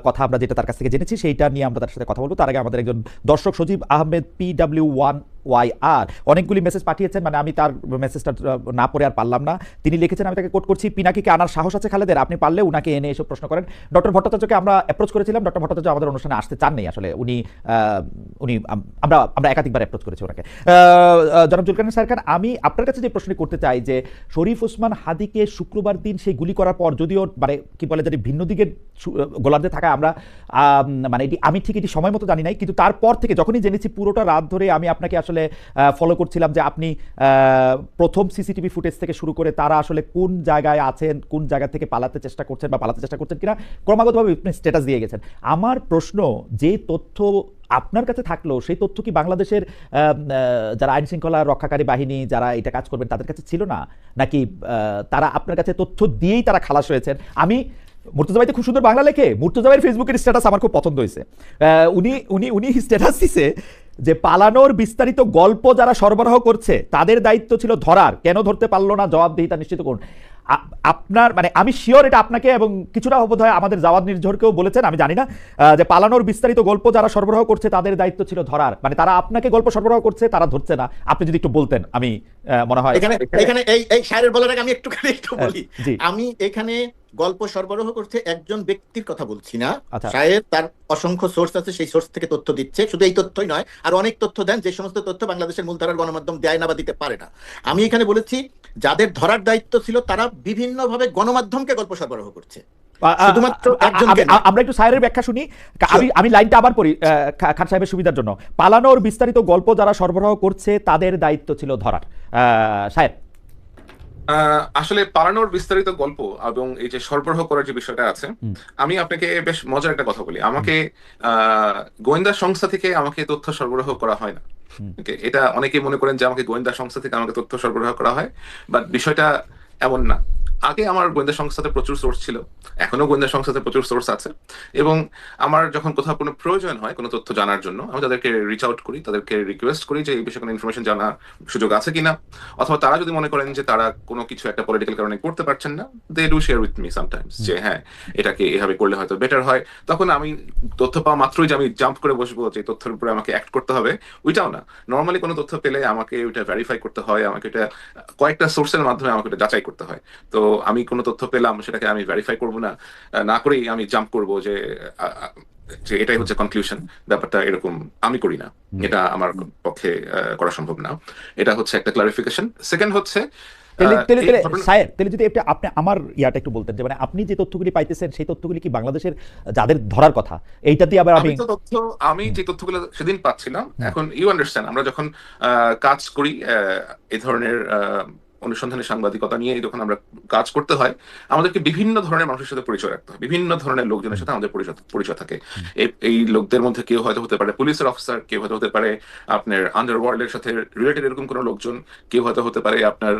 কথা আমরা যেটা তার কাছ থেকে জেনেছি, সেইটা নিয়ে আমরা তার সাথে কথা বলবো। তার আগে আমাদের একজন দর্শক সজীব আহমেদ PW1YR অনেকগুলি মেসেজ পাঠিয়েছেন, মানে আমি তার মেসেজটা না পড়ে আর পারলাম না। তিনি লিখেছেন, আমি তাকে কোট করছি, পিনাকিকে আনার সাহস আছে খালেদের? আপনি পারলে উনাকে এনে এসব প্রশ্ন করেন। ডক্টর ভট্টাচার্যকে আমরা অ্যাপ্রোচ করেছিলাম, ডক্টর ভট্টাচার্য আমাদের অনুষ্ঠানে আসতে চাননি আসলে, উনি আমরা একাধিকবার অ্যাপ্রোচ করেছি ওনাকে। জনাব জুলকারনাইন সাহের খান, আমি আপনার কাছে যে প্রশ্ন করতে চাই যে শরীফ ওসমান হাদিকে শুক্রবার দিন সেই গুলি করার পর, যদিও মানে কি বলে যদি ভিন্ন দিকের গোলার্ধে থাকা আমরা মানে আমি ঠিক এটি সময় মতো জানি নাই, কিন্তু তারপর থেকে যখনই জেনেছি পুরোটা রাত ধরে আমি আপনাকে আসলে ফলো করছিলাম যে আপনি প্রথম সিসিটিভি ফুটেজ থেকে শুরু করে তারা আসলে কোন জায়গায় আছেন, কোন জায়গা থেকে পালাতে চেষ্টা করছেন বা পালাতে চেষ্টা করছেন কিনা ক্রমাগতভাবে আপনি স্ট্যাটাস দিয়ে গেছেন। আমার প্রশ্ন, যে তথ্য আপনার কাছে থাকলো সেই তথ্য কি বাংলাদেশের যারা আইন শৃঙ্খলা রক্ষাকারী বাহিনী যারা এটা কাজ করবেন তাদের কাছে ছিল না, নাকি তারা আপনার কাছে তথ্য দিয়েই তারা খালাস হয়েছেন? আমি মুর্তজা ভাই তো খুব সুন্দর বাংলা লেখে, মুর্তজা ভাইয়ের ফেসবুকের স্ট্যাটাস আমার খুব পছন্দ হয়েছে। উনি স্ট্যাটাস দিছে যে পালানোর বিস্তারিত গল্প যারা সরবরাহ করছে তাদের দায়িত্ব ছিল ধরার, কেন ধরতে পারলো না জবাবদিহিতা নিশ্চিত করুন। আপনার মানে আমি শিওর এটা আপনাকে এবং কিছুটা বোধহয় আমাদের জাওয়াদ নির্ঝরকেও বলেছেন, আমি জানি না, যে পালানোর বিস্তারিত গল্প যারা সরবরাহ করছে তাদের দায়িত্ব ছিল ধরার, মানে তারা আপনাকে গল্প সরবরাহ করছে, তারা ধরছে না। আপনি যদি একটু বলতেন, আমি মনে হয় এখানে এই শায়ের বলার আগে আমি একটু বলি, আমি এখানে গল্প সরবরাহ করতে একজন ব্যক্তির কথা বলছি না। শায়ের তার অসংখ্য সোর্স আছে, সেই সোর্স থেকে তথ্য দিচ্ছে। শুধু এই তথ্যই নয়, আর অনেক তথ্য দেন যে সমস্ত তথ্য বাংলাদেশের মূলধারার গণমাধ্যম দেয় না বা দিতে পারে না। আমি এখানে বলেছি যাদের ধরার দায়িত্ব ছিল তারা বিভিন্নভাবে গণমাধ্যমকে গল্প সরবরাহ করছে। শুধুমাত্র একজনকে না। আমরা একটু সায়েরের ব্যাখ্যা শুনি। আমি লাইনটা আবার পড়ি খান সাহেবের সুবিধার জন্য। পালানোর বিস্তারিত গল্প যারা সরবরাহ করছে তাদের দায়িত্ব ছিল ধরার। সায়ের, আসলে পালানোর বিস্তারিত গল্প এবং এই যে সরবরাহ করার যে বিষয়টা আছে, আমি আপনাকে বেশ মজার একটা কথা বলি। আমাকে গোয়েন্দা সংস্থা থেকে আমাকে তথ্য সরবরাহ করা হয় না। Okay, এটা অনেকেই মনে করেন যে আমাকে গোয়েন্দা সংস্থা থেকে আমাকে তথ্য সরবরাহ করা হয়, বাট বিষয়টা এমন না। আগে আমার গোয়েন্দা সংস্থাতে প্রচুর সোর্স ছিল, এখনো গোয়েন্দা সংস্থাতে প্রচুর সোর্স আছে, এবং আমার যখন কোথাও কোনো প্রয়োজন হয় কোনো তথ্য জানার জন্য, আমি তাদেরকে রিচ আউট করি, তাদেরকে রিকোয়েস্ট করি যে এই বিষয়ে কোনো ইনফরমেশন জানার সুযোগ আছে কিনা, অথবা তারা যদি মনে করেন যে তারা কোনো কিছু একটা পলিটিক্যাল কারণে করতে পারছেন না, they do share with me sometimes যে হ্যাঁ এটাকে এভাবে করলে হয়তো বেটার হয়। তখন আমি তথ্য পাওয়া মাত্রই যে আমি জাম্প করে বসবো যে তথ্যের উপরে আমাকে অ্যাক্ট করতে হবে, ওইটাও না। নর্মালি কোনো তথ্য পেলে আমাকে ওইটা ভেরিফাই করতে হয়, আমাকে এটা কয়েকটা সোর্সের মাধ্যমে আমাকে এটা যাচাই করতে হয়। তো আমি কোনো তথ্য পেলাম সেটাকে আমি ভেরিফাই করবো না, না করেই আমি জাম্প করবো যে যে এটাই হচ্ছে কনক্লুশন। ব্যাপারটা এরকম আমি করি না, এটা আমার পক্ষে করা সম্ভব না। এটা হচ্ছে একটা ক্লারিফিকেশন। সেকেন্ড হচ্ছে তাহলে যদি আপনি আমার ইয়াটা একটু বলতেন যে মানে আপনি যে তথ্যগুলি পাইতেছেন সেই তথ্যগুলি কি বাংলাদেশের যাদের ধরার কথা এইটা দিয়ে আবার আমি যে তথ্যগুলো সেদিন পাচ্ছিলাম, এখন ইউ আন্ডারস্ট্যান্ড, আমরা যখন কাজ করি এই ধরনের অনুসন্ধানী সাংবাদিকতা নিয়ে যখন আমরা কাজ করতে হয়, আমাদেরকে বিভিন্ন ধরনের মানুষের সাথে পরিচয় রাখতে হয়, বিভিন্ন ধরনের লোকজনের সাথে আমাদের পরিচয় থাকে। এই লোকদের মধ্যে কেউ হয়তো হতে পারে পুলিশের অফিসার, কেউ হয়তো হতে পারে আপনার আন্ডারওয়ার্ল্ডের সাথে রিলেটেড এরকম কোনো লোকজন, কেউ হয়তো হতে পারে আপনার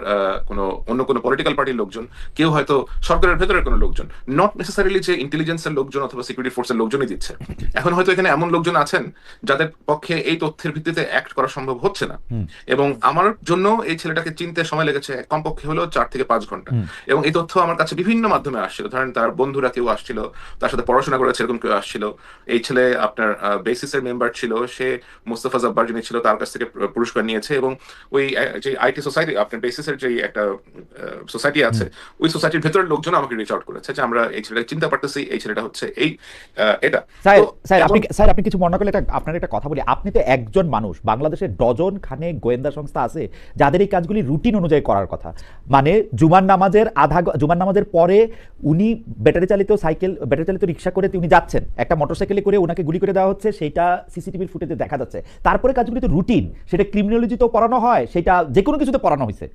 অন্য কোনো পলিটিক্যাল পার্টির লোকজন, কেউ হয়তো সরকারের ভেতরের কোনো লোকজন, নট নেসেসারিলি যে ইন্টেলিজেন্সের লোকজন অথবা সিকিউরিটি ফোর্সের লোকজনই দিচ্ছে। এখন হয়তো এখানে এমন লোকজন আছেন যাদের পক্ষে এই তথ্যের ভিত্তিতে অ্যাক্ট করা সম্ভব হচ্ছে না, এবং আমার জন্য এই ছেলেটাকে চিনতে সময় লেগেছে কমপক্ষে হলো 4 থেকে 5 ঘন্টা। এবং এই তথ্য আমার কাছে বিভিন্ন মাধ্যমে আসছিল। ধরেন তার বন্ধুরা কেউ আসছিল, তার সাথে পড়াশোনা করেছে এরকম কেউ আসছিল। এই ছেলে আপনার বেসিসের মেম্বার ছিল, সে মোস্তফা জব্বার যিনি ছিল তার কাছ থেকে পুরস্কার নিয়েছে, এবং ওই যে আইটি সোসাইটি আপনার বেসিসের যে একটা সোসাইটি আছে, ওই সোসাইটির ভেতরের লোকজন আমাকে রিচ আউট করেছে যে আমরা এই ছেলেটাকে চিনতে পারতেছি, এই ছেলেটা হচ্ছে এই এটা। স্যার আপনি কিছু মনে করলে আপনার একটা কথা বলি। আপনি তো একজন মানুষ, বাংলাদেশের ডজন খানেক গোয়েন্দা সংস্থা আছে যাদের এই কাজগুলি রুটিন অনুযায়ী করার কথা। মানে জুমার নামাজের পরে উনি ব্যাটারি চালিত রিক্সা করে উনি যাচ্ছেন, একটা মোটরসাইকেলে করে ওনাকে গুলি করে দেওয়া হচ্ছে, সেটা সিসিটিভির ফুটেজে দেখা যাচ্ছে। তারপরে কাজগুলি তো রুটিন, সেটা ক্রিমিনোলজিতেও পড়ানো হয়, সেটা যে কোনো কিছুতে পড়ানো হয়েছে।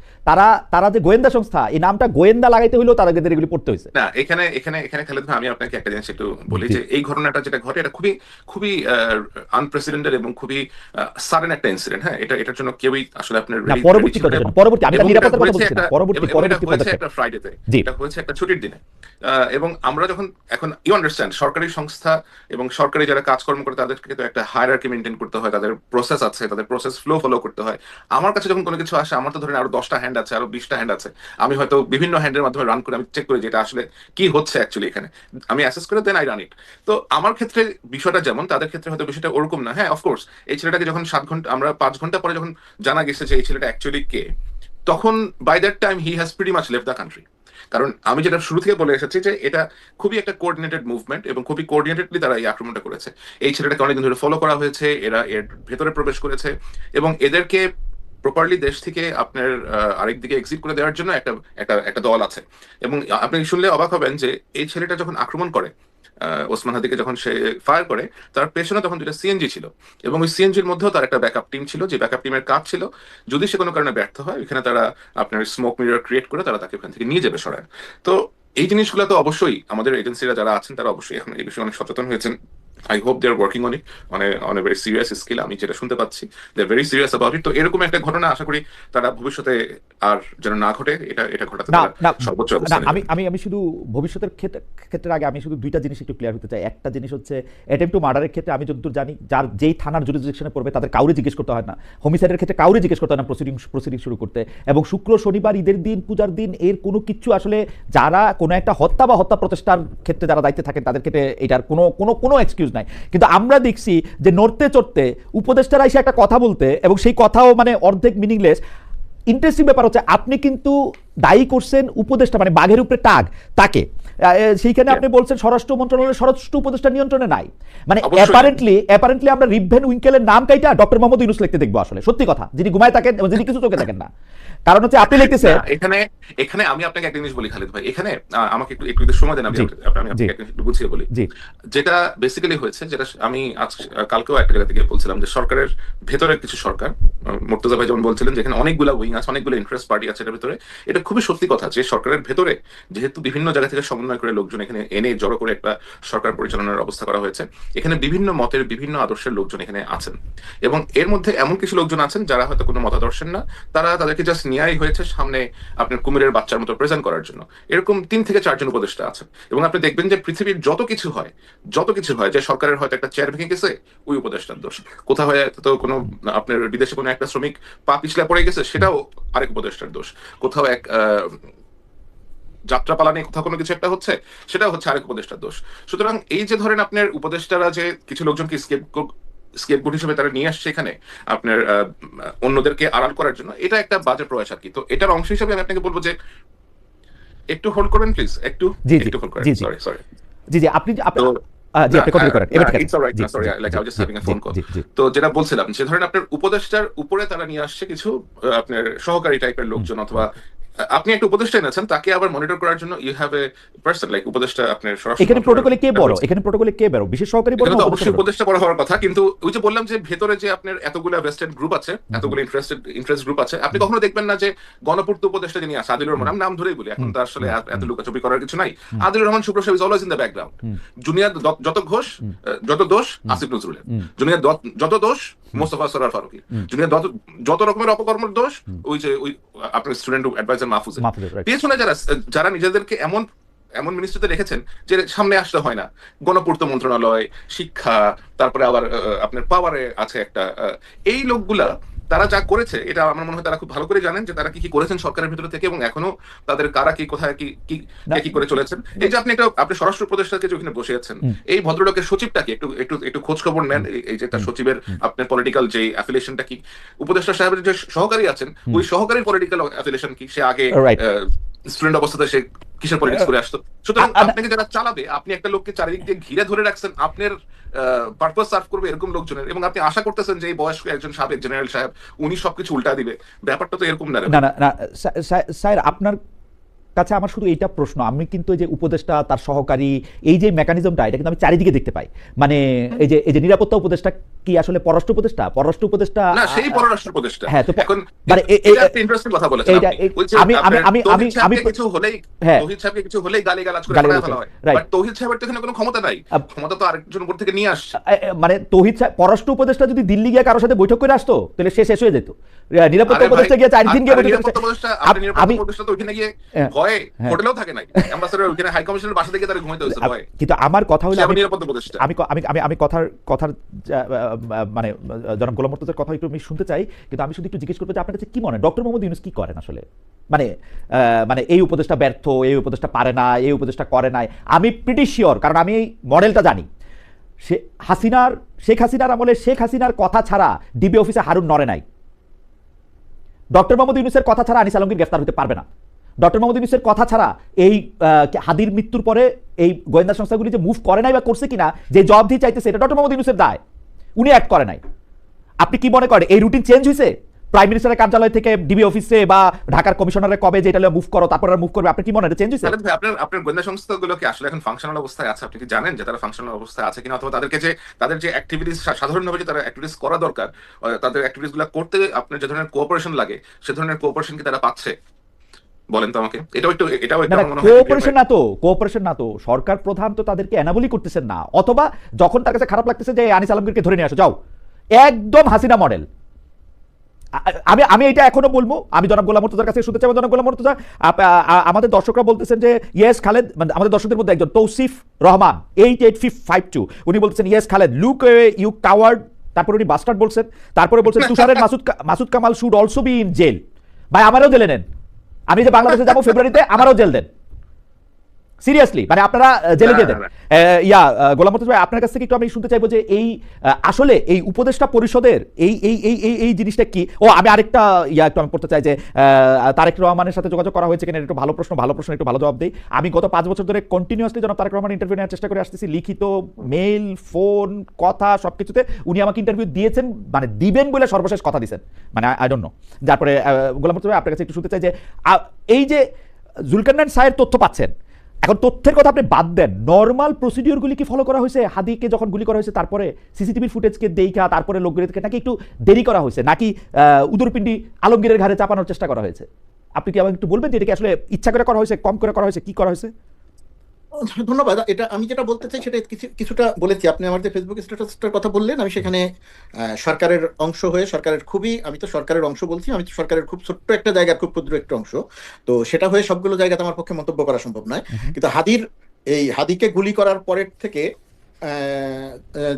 তারা যে গোয়েন্দা সংস্থা, এই নামটা গোয়েন্দা লাগাইতে হইলেও তাদের এগুলি পড়তে হয়েছে না। এখানে খালেদ ভাই, আমি আপনাকে একটা জিনিস একটু বলি যে এই ঘটনাটা যেটা ঘটে এটা খুবই আনপ্রেসিডেন্টেড এবং খুবই সাডেন একটা ইনসিডেন্ট। হ্যাঁ, এটার জন্য কেউই আসলে আপনার ফ্রাইডেতে, এটা হয়েছে একটা ছুটির দিনে, এবং আমরা যখন এখন ইউ আন্ডারস্ট্যান্ড সরকারি সংস্থা এবং সরকারি যারা কাজকর্ম করে তাদেরকে তো একটা হায়ারার্কি মেনটেন করতে হয়, তাদের প্রসেস আছে, তাদের প্রসেস ফলো করতে হয়। আমার কাছে যখন কোনো কিছু আসে, আমার তো ধরেন আরো 10টা হ্যান্ড আছে, আরো 20টা হ্যান্ড আছে, আমি হয়তো বিভিন্ন হ্যান্ডের মাধ্যমে রান করে আমি চেক করি যে এটা আসলে কি হচ্ছে অ্যাকচুয়ালি এখানে, আমি অ্যাসেস করে দেন আই রান ইট। তো আমার ক্ষেত্রে বিষয়টা যেমন, তাদের ক্ষেত্রে হয়তো বিষয়টা ওরকম না। হ্যাঁ, অফকোর্স এই ছেলেটাকে যখন 7 ঘন্টা, আমরা 5 ঘন্টা পরে যখন জানা গেছে যে এই ছেলেটা অ্যাকচুয়ালি কে, তখন by that time he has pretty much left the country. কারণ আমি যেটা শুরু থেকে বলে এসেছি যে এটা খুবই একটা কোঅর্ডিনেটেড মুভমেন্ট, এবং খুবই কোঅর্ডিনেটেডলি তারা এই আক্রমণটা করেছে। এই ছেলেটাকে অনেকদিন ধরে ফলো করা হয়েছে, এরা এর ভেতরে প্রবেশ করেছে, এবং এদেরকে প্রপারলি দেশ থেকে আপনার আরেক দিকে এক্সিট করে দেওয়ার জন্য একটা দল আছে। এবং আপনি শুনলে অবাক হবেন যে এই ছেলেটা যখন আক্রমণ করে, ওসমান হাদিকে যখন সে ফায়ার করে, তার পেছনে তখন 2টা সিএনজি ছিল, এবং ওই সিএনজির মধ্যেও তার একটা ব্যাকআপ টিম ছিল, যে ব্যাকআপ টিমের কাজ ছিল যদি সে কোনো কারণে ব্যর্থ হয়, এখানে তারা আপনার স্মোক মিরর ক্রিয়েট করে তারা তাকে ওখান থেকে নিয়ে যাবে সরায়। তো এই জিনিসগুলো তো অবশ্যই আমাদের এজেন্সিরা যারা আছেন তারা অবশ্যই এখন এই বিষয়ে অনেক সচেতন হয়েছেন। I hope they are working on it on a very serious scale. আমি যেটা শুনতে পাচ্ছি, they are very serious about it. তো এরকম একটা ঘটনা আশা করি তারা ভবিষ্যতে আর যেন না ঘটে, এটা ঘটাতে সর্বোচ্চ অবস্থা নেবে। আমি শুধু ভবিষ্যতের ক্ষেত্রে আগে আমি শুধু 2টা জিনিস একটু ক্লিয়ার হতে চাই। একটা জিনিস হচ্ছে অ্যাটেম্প টু মার্ডারের ক্ষেত্রে আমি যতদূর জানি যেই থানার জুরিসডিকশনে পড়বে তাদের কাউরে জিজ্ঞেস করতে হয় না, হোমিসাইডের ক্ষেত্রে কাউরে জিজ্ঞেস করতে হয় না প্রসিডিং শুরু করতে, এবং শুক্র শনিবার ঈদের দিন পূজার দিন এর কোনো কিছু আসলে যারা কোনো একটা হত্যা বা হত্যা প্রচেষ্টার ক্ষেত্রে যারা দায়িত্বে থাকেন তাদের ক্ষেত্রে এটার কোনো এক্সকিউজ নাই। কিন্তু আমরা দেখছি যে নড়তে চড়তে উপদেষ্টারা এসে একটা কথা বলতে, এবং সেই কথাও মানে অর্ধেক মিনিংলেস। ইন্টারেস্টিং ব্যাপার হচ্ছে আপনি কিন্তু দায়ী করছেন উপদেষ্টা, মানে বাঘের উপরে টাক তাকে। সেইখানে আপনি বলছেন স্বরাষ্ট্র মন্ত্রণালয়ের স্বরাষ্ট্র উপদেষ্টা নিয়ন্ত্রণে নাই, মানে অ্যাপারেন্টলি আমরা রিভেন উইঙ্কেলের নাম কাইটা ডক্টর মোহাম্মদ ইউনূস লিখতে দেখবো আসলে, সত্যি কথা, যিনি ঘুমায় থাকেন, যিনি কিছু চোখে থাকেন না। কারণ হচ্ছে আপনি লিখতেছেন এখানে আমি আপনাকে একটা জিনিস বলি খালিদ ভাই, এখানে আমাকে একটু একটু সময় দেন, আমি আপনাকে একটু বুঝিয়ে বলি। যেটা বেসিক্যালি হয়েছে, যেটা আমি আজ কালকেও একটা জায়গা থেকে বলছিলাম, যে সরকারের ভেতরে কিছু সরকার, মুর্তজা ভাই যেমন বলছিলেন যেখানে অনেকগুলো উইং আছে, অনেকগুলো ইন্টারেস্ট পার্টি আছে এটার ভিতরে, এটা খুবই সত্যি কথা যে সরকারের ভেতরে যেহেতু বিভিন্ন জায়গা থেকে সমন্বয় করে লোকজন এখানে এনে জড়ো করে একটা সরকার পরিচালনার ব্যবস্থা করা হয়েছে, এখানে বিভিন্ন মতের বিভিন্ন আদর্শের লোকজন এখানে আছেন, এবং এর মধ্যে এমন কিছু লোকজন আছেন যারা হয়তো কোনো মতাদর্শের না, তারা তাদেরকে জাস্ট নিয়াই হয়েছে সামনে আপনার কুমিরের বাচ্চার মতো প্রেজেন্ট করার জন্য। এরকম 3 থেকে 4 জন উপদেষ্টা আছেন, এবং আপনি দেখবেন যে পৃথিবীর যত কিছু হয় যে সরকারের হয়তো একটা চেয়ার ভেঙে গেছে, ওই উপদেষ্টার দোষ। কোথাও হয়তো কোনো আপনার বিদেশে কোনো একটা শ্রমিক পা পিছলা পড়ে গেছে, সেটাও আরেক উপদেষ্টার দোষ। কোথাও এক যাত্রা পালানে কোথাও কোনো কিছু একটা হচ্ছে, সেটাও হচ্ছে আরেক উপদেষ্টার দোষ। সুতরাং এই যে ধরেন আপনার উপদেষ্টারা যে কিছু লোকজনকে স্কেপগোট হিসেবে তারা নিয়ে আসছে এখানে আপনার অন্যদেরকে আড়াল করার জন্য, এটা একটা বাজে প্রয়াস আর কি। তো এটার অংশ হিসেবে আমি আপনাকে বলবো যে একটু হোল্ড করবেন প্লিজ, একটু হোল্ড করেন। সরি জি আপনি কন্টিনিউ করেন। তো যেটা বলছিলাম, যে ধরেন আপনার উপদেষ্টার উপরে তারা নিয়ে আসছে কিছু আপনার সহকারী টাইপের লোকজন, অথবা আপনি একটা উপদেষ্টা এনেছেন, তাকে আবার মনিটর করার জন্য you have a person like উপদেষ্টা। আপনার এখানে প্রটোকলে কে বড়, বিশেষ সহকারী বড় না অবশ্যই উপদেষ্টা বড় হওয়ার কথা, কিন্তু ওই যে বললাম যে ভেতরে যে আপনার এতগুলো ভেস্টেড গ্রুপ আছে, এতগুলো ইন্টারেস্ট গ্রুপ আছে, আপনি কখনো দেখবেন না যে গণপূর্ত উপদেষ্টা যিনি আছে আদিলুর রহমান, নাম ধরেই বলি, এখন তো আসলে এত লুকাচুপি করার কিছু নাই, আদিলুর রহমান শুভ্র সাহেব is always in the background. Junior যত দোষ আসিফ নজরুলের, জুনিয়র যত দোষ মোস্তফা সরোয়ার ফারুকীর, জুনিয়র যত রকমের অপকর্মের দোষ ওই যে ওই আপনার স্টুডেন্ট অ্যাডভাইজার মাহফুজের। পেছনে যারা নিজেদেরকে এমন মিনিস্ট্রিতে রেখেছেন যে সামনে আসতে হয় না, গণপূর্ত মন্ত্রণালয়, শিক্ষা, তারপরে আবার আপনার পাওয়ারে আছে একটা, এই লোকগুলা তারা যা করেছে, এটা আমার মনে হয় তারা খুব ভালো করে জানেন যে তারা কি করেছেন সরকারের ভিতরে থেকে, এবং এখনো তাদের কারা কি কোথায় কি করে চলেছেন। এই যে আপনি স্বরাষ্ট্র উপদেষ্টাকে যে ওখানে বসে আছেন, এই ভদ্রলোকের সচিবটাকে একটু খোঁজ খবর নেন, এই যে তার সচিবের আপনার পলিটিক্যাল যে অ্যাফিলিয়েশনটা কি, উপদেষ্টা সাহেবের যে সহকারী আছেন ওই সহকারীর পলিটিক্যাল অ্যাফিলিয়েশন কি, সে আগে স্টুডেন্ট অবস্থাতে সে কিসের পলিটিক্স করে আসতো। সুতরাং আপনাকে যারা চালাবে, আপনি একটা লোককে চারিদিক দিয়ে ঘিরে ধরে রাখছেন, আপনার পারপাস সার্ভ করবে এরকম লোকজনের, এবং আপনি আশা করতেছেন যে এই বয়স্ক একজন সাবেক জেনারেল সাহেব উনি সবকিছু উল্টা দিবে, ব্যাপারটা তো এরকম না। স্যার আপনার কাছে আমার শুধু এইটা প্রশ্ন, আমি কিন্তু এই যে উপদেষ্টা তার সহকারী এই যে মেকানিজমটা, এটা কিন্তু আমি চারিদিকে দেখতে পাই, মানে এই যে নিরাপত্তা উপদেষ্টা কি আসলে পররাষ্ট্র উপদেষ্টা না, সেই পররাষ্ট্র উপদেষ্টা। হ্যাঁ, তো এখন মানে একটা ইন্টারেস্টিং কথা বলেছেন আমি কিছু হলেই গালিগালাজ করে ফেলা হয়, বাট তৌহিদ সাহেবের তো এখানে কোনো ক্ষমতা নাই, ক্ষমতা তো আরেকজন উপর থেকে নিয়ে আসছে। মানে তৌহিদ সাহেব পররাষ্ট্র উপদেষ্টা যদি দিল্লি গিয়ে কারোর সাথে বৈঠক করে আসতো, তাহলে সে শেষ হয়ে যেত। নিরাপত্তা উপদেষ্টা গিয়ে 4 দিন গিয়ে নিরাপত্তা উপদেষ্টা তো ওখানে গিয়ে ভয়ে হোটেলেও থাকে নাই, অ্যাম্বাসেডর ওখানে হাই কমিশনের বাসা থেকে তারা ঘুমাইতে হয়েছে ভয়ে। কিন্তু আমার কথা হলো নিরাপত্তা উপদেষ্টা, আমি কথার মানে জনাব গোলাম মুর্তজার কথা একটু আমি শুনতে চাই, কিন্তু আমি শুধু একটু জিজ্ঞেস করবো যে আপনার কাছে কি মনে হয় ডক্টর মোহাম্মদ ইউনূস কি করেন আসলে, মানে এই উপদেষ্টা ব্যর্থ, এই উপদেষ্টা পারে না, এই উপদেষ্টা করে নাই। আমি প্রিটি শিওর, কারণ আমি এই মডেলটা জানি, শেখ হাসিনার আমলে শেখ হাসিনার কথা ছাড়া ডিবি অফিসে হারুন নড়ে নাই, ডক্টর মোহাম্মদ ইউনূসের কথা ছাড়া আনিস আলমগীর গ্রেফতার হতে পারবে না, ডক্টর মোহাম্মদ ইউনূসের কথা ছাড়া এই হাদির মৃত্যুর পরে এই গোয়েন্দা সংস্থাগুলি যে মুভ করে নাই বা করছে কিনা, যে জবাবদিহি চাইতেছে, এটা ডক্টর মোহাম্মদ ইউনূসের দায়, উনি অ্যাক্ট করে নাই। আপনি কি মনে করেন এই রুটিন চেঞ্জ হয়েছে প্রাইম মিনিস্টারের কার্যালয় থেকে ডিবি অফিসে বা ঢাকার কমিশনারে কবে যেটা মুভ করো তারপর মুভ করবে, আপনি কি মনে হয় চেঞ্জ হয়েছে? আপনার গোয়েন্দা সংস্থাগুলো কি আসলে এখন ফাংশনাল অবস্থায় আছে? আপনি কি জানেন যে তারা ফাংশনাল অবস্থায় আছে কিনা, অথবা তাদের যে অ্যাক্টিভিটিস সাধারণভাবে যে তারা অ্যাক্টিভিটিস করা দরকার, তাদের অ্যাক্টিভিটিসগুলো করতে আপনার যে ধরনের কোঅপারেশন লাগে, সে ধরনের কোঅপারেশন কি তারা পাচ্ছে? বলেন তো আমাকে। কোঅপারেশন না তো সরকার প্রধান তো তাদেরকে এনাবলি করতেছেন না, অথবা যখন তার কাছে খারাপ লাগতেছে যে আনিস আলমগীরকে ধরে নিয়ে আসো, যাও, একদম হাসিনা মডেল। আমি এটা এখনো বলবো, আমি জনাব গোলাম মুর্তজার কাছে শুনতে চাই। জনাব গোলাম মুর্তজা, আমাদের দর্শকরা বলতেছেন যে ইয়েস খালেদ, আমাদের দর্শকদের মধ্যে একজন তৌসিফ রহমান 88552 উনি বলতেছেন yes Khaled look you coward, তারপরে উনি বাস্টার্ড বলছেন, তারপরে বলছেন তুষারের Masud Kamal should also be in jail. ভাই আমারও জেলে নেন, আমি যে বাংলাদেশে যাবো ফেব্রুয়ারিতে, আমারও জেল দেন। সিরিয়াসলি, মানে আপনারা জেলে দিয়ে দেন। না, গোলাম মুর্তজা ভাই, আপনার কাছ থেকে একটু আমি শুনতে চাইবো যে এই আসলে এই উপদেষ্টা পরিষদের এই জিনিসটা কি। আমি আরেকটা একটু আমি পড়তে চাই যে তারেক রহমানের সাথে যোগাযোগ করা হয়েছে কিনা, একটু ভালো প্রশ্ন একটু ভালো জবাব দেই। আমি গত 5 বছর ধরে কন্টিনিউয়াসলি জনাব তারেক রহমান ইন্টারভিউ নেওয়ার চেষ্টা করে আসতেছি, লিখিত, মেইল, ফোন, কথা সবকিছুতে উনি আমাকে ইন্টারভিউ দিয়েছেন, মানে দিবেন বলে সর্বশেষ কথা দিয়েছেন, মানে আই ডোন্ট নো। তারপরে গোলাম মুর্তজা ভাই, আপনার কাছে একটু শুনতে চাই যে এই যে জুলকারনাইন সাহের তথ্য পাচ্ছেন, এখন তথ্যের কথা আপনি বাদ দেন, নর্মাল প্রসিডিওরগুলি কি ফলো করা হয়েছে? হাদিকে যখন গুলি করা হয়েছে তারপরে সিসিটিভির ফুটেজকে দেখা তারপরে লোকগুলিকে নাকি একটু দেরি করা হয়েছে, নাকি উদরপিণ্ডি আলমগীরের ঘাড়ে চাপানোর চেষ্টা করা হয়েছে? আপনি কি আমাকে একটু বলবেন যে এটা কি আসলে ইচ্ছা করে করা হয়েছে, কম করে করা হয়েছে, কি করা হয়েছে? ধন্যবাদ। এটা আমি যেটা বলতে চাই সেটা কিছুটা বলেছি। আপনি আমার যে ফেসবুক স্ট্যাটাসটার কথা বললেন, আমি সেখানে সরকারের অংশ হয়ে আমি তো সরকারের অংশ বলছি, আমি তো সরকারের খুব ছোট্ট একটা জায়গার খুব ক্ষুদ্র একটা অংশ, তো সেটা হয়ে সবগুলো জায়গাতে আমার পক্ষে মন্তব্য করা সম্ভব নয়। কিন্তু হাদিকে গুলি করার পরের থেকে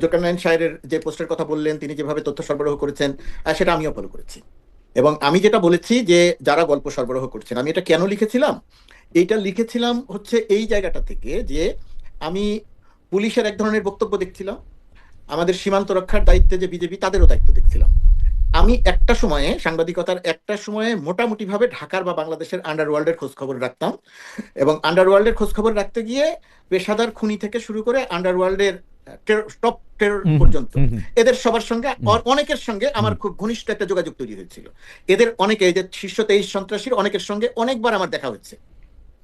জুলকারনাইন সাহেবের যে পোস্টের কথা বললেন, তিনি যেভাবে তথ্য সরবরাহ করেছেন, সেটা আমিও ফলো করেছি। এবং আমি যেটা বলেছি যে যারা গল্প সরবরাহ করছেন, আমি এটা কেন লিখেছিলাম, এইটা লিখেছিলাম হচ্ছে এই জায়গাটা থেকে যে আমি পুলিশের এক ধরনের বক্তব্য দেখছিলাম, আমাদের সীমান্ত রক্ষার দায়িত্বে যে বিজেপি, তাদেরও দায়িত্ব দেখছিলাম। আমি একটা সময়ে সাংবাদিকতার একটা সময়ে মোটামুটি ভাবে ঢাকার বা বাংলাদেশের আন্ডারওয়ার্ল্ডের খোঁজ খবর রাখতাম, এবং আন্ডারওয়ার্ল্ডের খোঁজ খবর রাখতে গিয়ে পেশাদার খুনি থেকে শুরু করে আন্ডারওয়ার্ল্ডের টপ টেরর পর্যন্ত এদের সবার সঙ্গে, অনেকের সঙ্গে আমার খুব ঘনিষ্ঠ একটা যোগাযোগ তৈরি হয়েছিল। এদের অনেকে, যে শীর্ষ 23 সন্ত্রাসীর অনেকের সঙ্গে অনেকবার আমার দেখা হচ্ছে,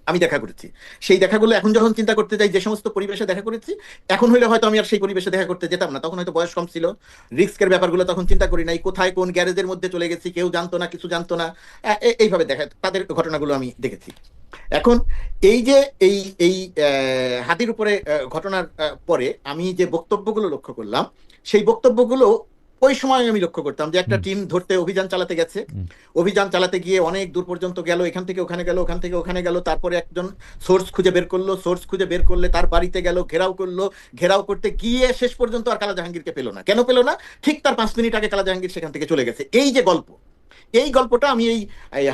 আমি দেখা করেছি। সেই দেখাগুলো এখন যখন চিন্তা করতে যাই, যে সমস্ত পরিবেশে দেখা করেছি, এখন হইলে হয়তো আমি আর সেই পরিবেশে দেখা করতে যেতাম না, তখন হয়তো বয়স কম ছিল, রিস্কের ব্যাপারগুলো তখন চিন্তা করি নাই, কোথায় কোন গ্যারেজের মধ্যে চলে গেছি কেউ জানতো না, কিছু জানতো না, এইভাবে দেখা তাদের ঘটনাগুলো আমি দেখেছি। এখন এই যে এই হাদির উপরে ঘটনার পরে আমি যে বক্তব্যগুলো লক্ষ্য করলাম, সেই বক্তব্যগুলো ওই সময় আমি লক্ষ্য করতাম যে একটা টিম ধরতে অভিযান চালাতে গেছে, অভিযান চালাতে গিয়ে অনেক দূর পর্যন্ত গেল, এখান থেকে ওখানে গেল, ওখান থেকে ওখানে গেল, তারপরে একজন সোর্স খুঁজে বের করলো, সোর্স খুঁজে বের করলে তার বাড়িতে গেল, ঘেরাও করলো, ঘেরাও করতে গিয়ে শেষ পর্যন্ত আর কালা জাহাঙ্গীরকে পেল না। কেন পেল না? ঠিক তার 5 মিনিট আগে কালা জাহাঙ্গীর সেখান থেকে চলে গেছে। এই যে গল্প, এই গল্পটা আমি এই